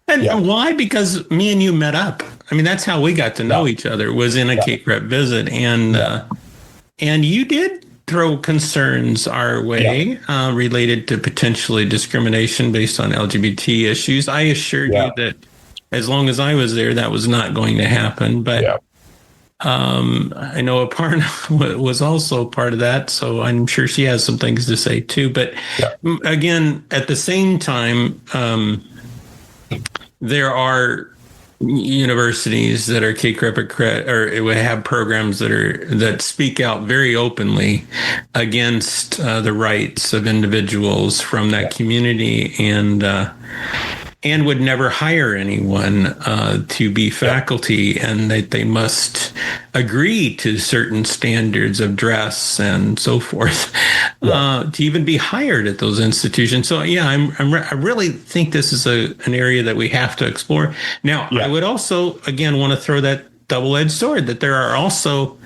And why? Because me and you met up. I mean, that's how we got to know each other, was in a KCREP visit. And you did throw concerns our way related to potentially discrimination based on LGBT issues. I assured you that as long as I was there, that was not going to happen. But I know Aparna was also part of that, so I'm sure she has some things to say too. But again, at the same time, there are universities that are KCREP or have programs that speak out very openly against the rights of individuals from that community, and would never hire anyone to be faculty, and that they must agree to certain standards of dress and so forth to even be hired at those institutions. So I really think this is an area that we have to explore. Now, I would also, again, want to throw that double-edged sword that there are also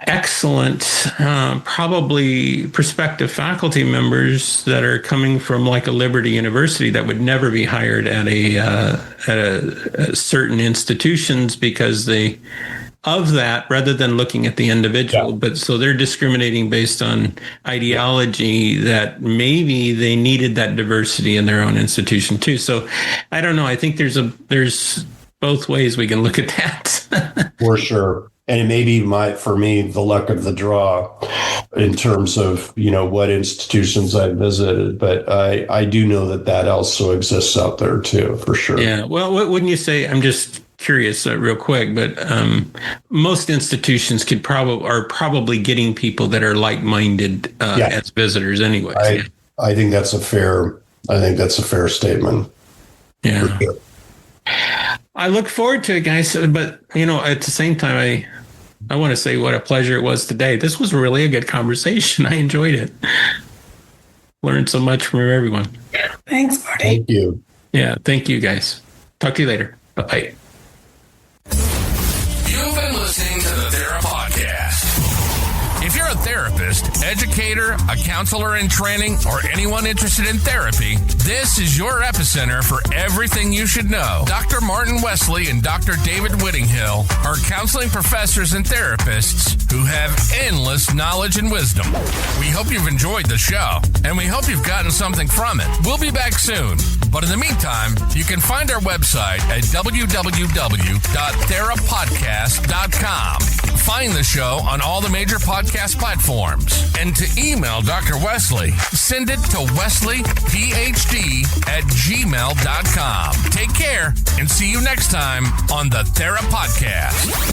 excellent, probably prospective faculty members that are coming from like a Liberty University that would never be hired at a certain institutions because rather than looking at the individual. But so they're discriminating based on ideology that maybe they needed that diversity in their own institution too. So I don't know. I think there's both ways we can look at that. For sure. And it may be for me, the luck of the draw in terms of, what institutions I've visited. But I do know that also exists out there too, for sure. Yeah. Well, wouldn't you say, I'm just curious real quick, but most institutions are probably getting people that are like-minded as visitors anyways. I think that's a fair statement. Yeah. For sure. I look forward to it, guys. But, at the same time, I want to say what a pleasure it was today. This was really a good conversation. I enjoyed it. Learned so much from everyone. Thanks, Marty. Thank you. Yeah, thank you, guys. Talk to you later. Bye-bye. You've been listening to the Thera Podcast. If you're a therapist, educator, a counselor in training, or anyone interested in therapy, this is your epicenter for everything you should know. Dr. Martin Wesley and Dr. David Whittinghill are counseling professors and therapists who have endless knowledge and wisdom. We hope you've enjoyed the show, and we hope you've gotten something from it. We'll be back soon, but in the meantime, you can find our website at www.therapodcast.com. Find the show on all the major podcast platforms. And to email Dr. Wesley, send it to wesleyphd@gmail.com. Take care and see you next time on the Thera Podcast.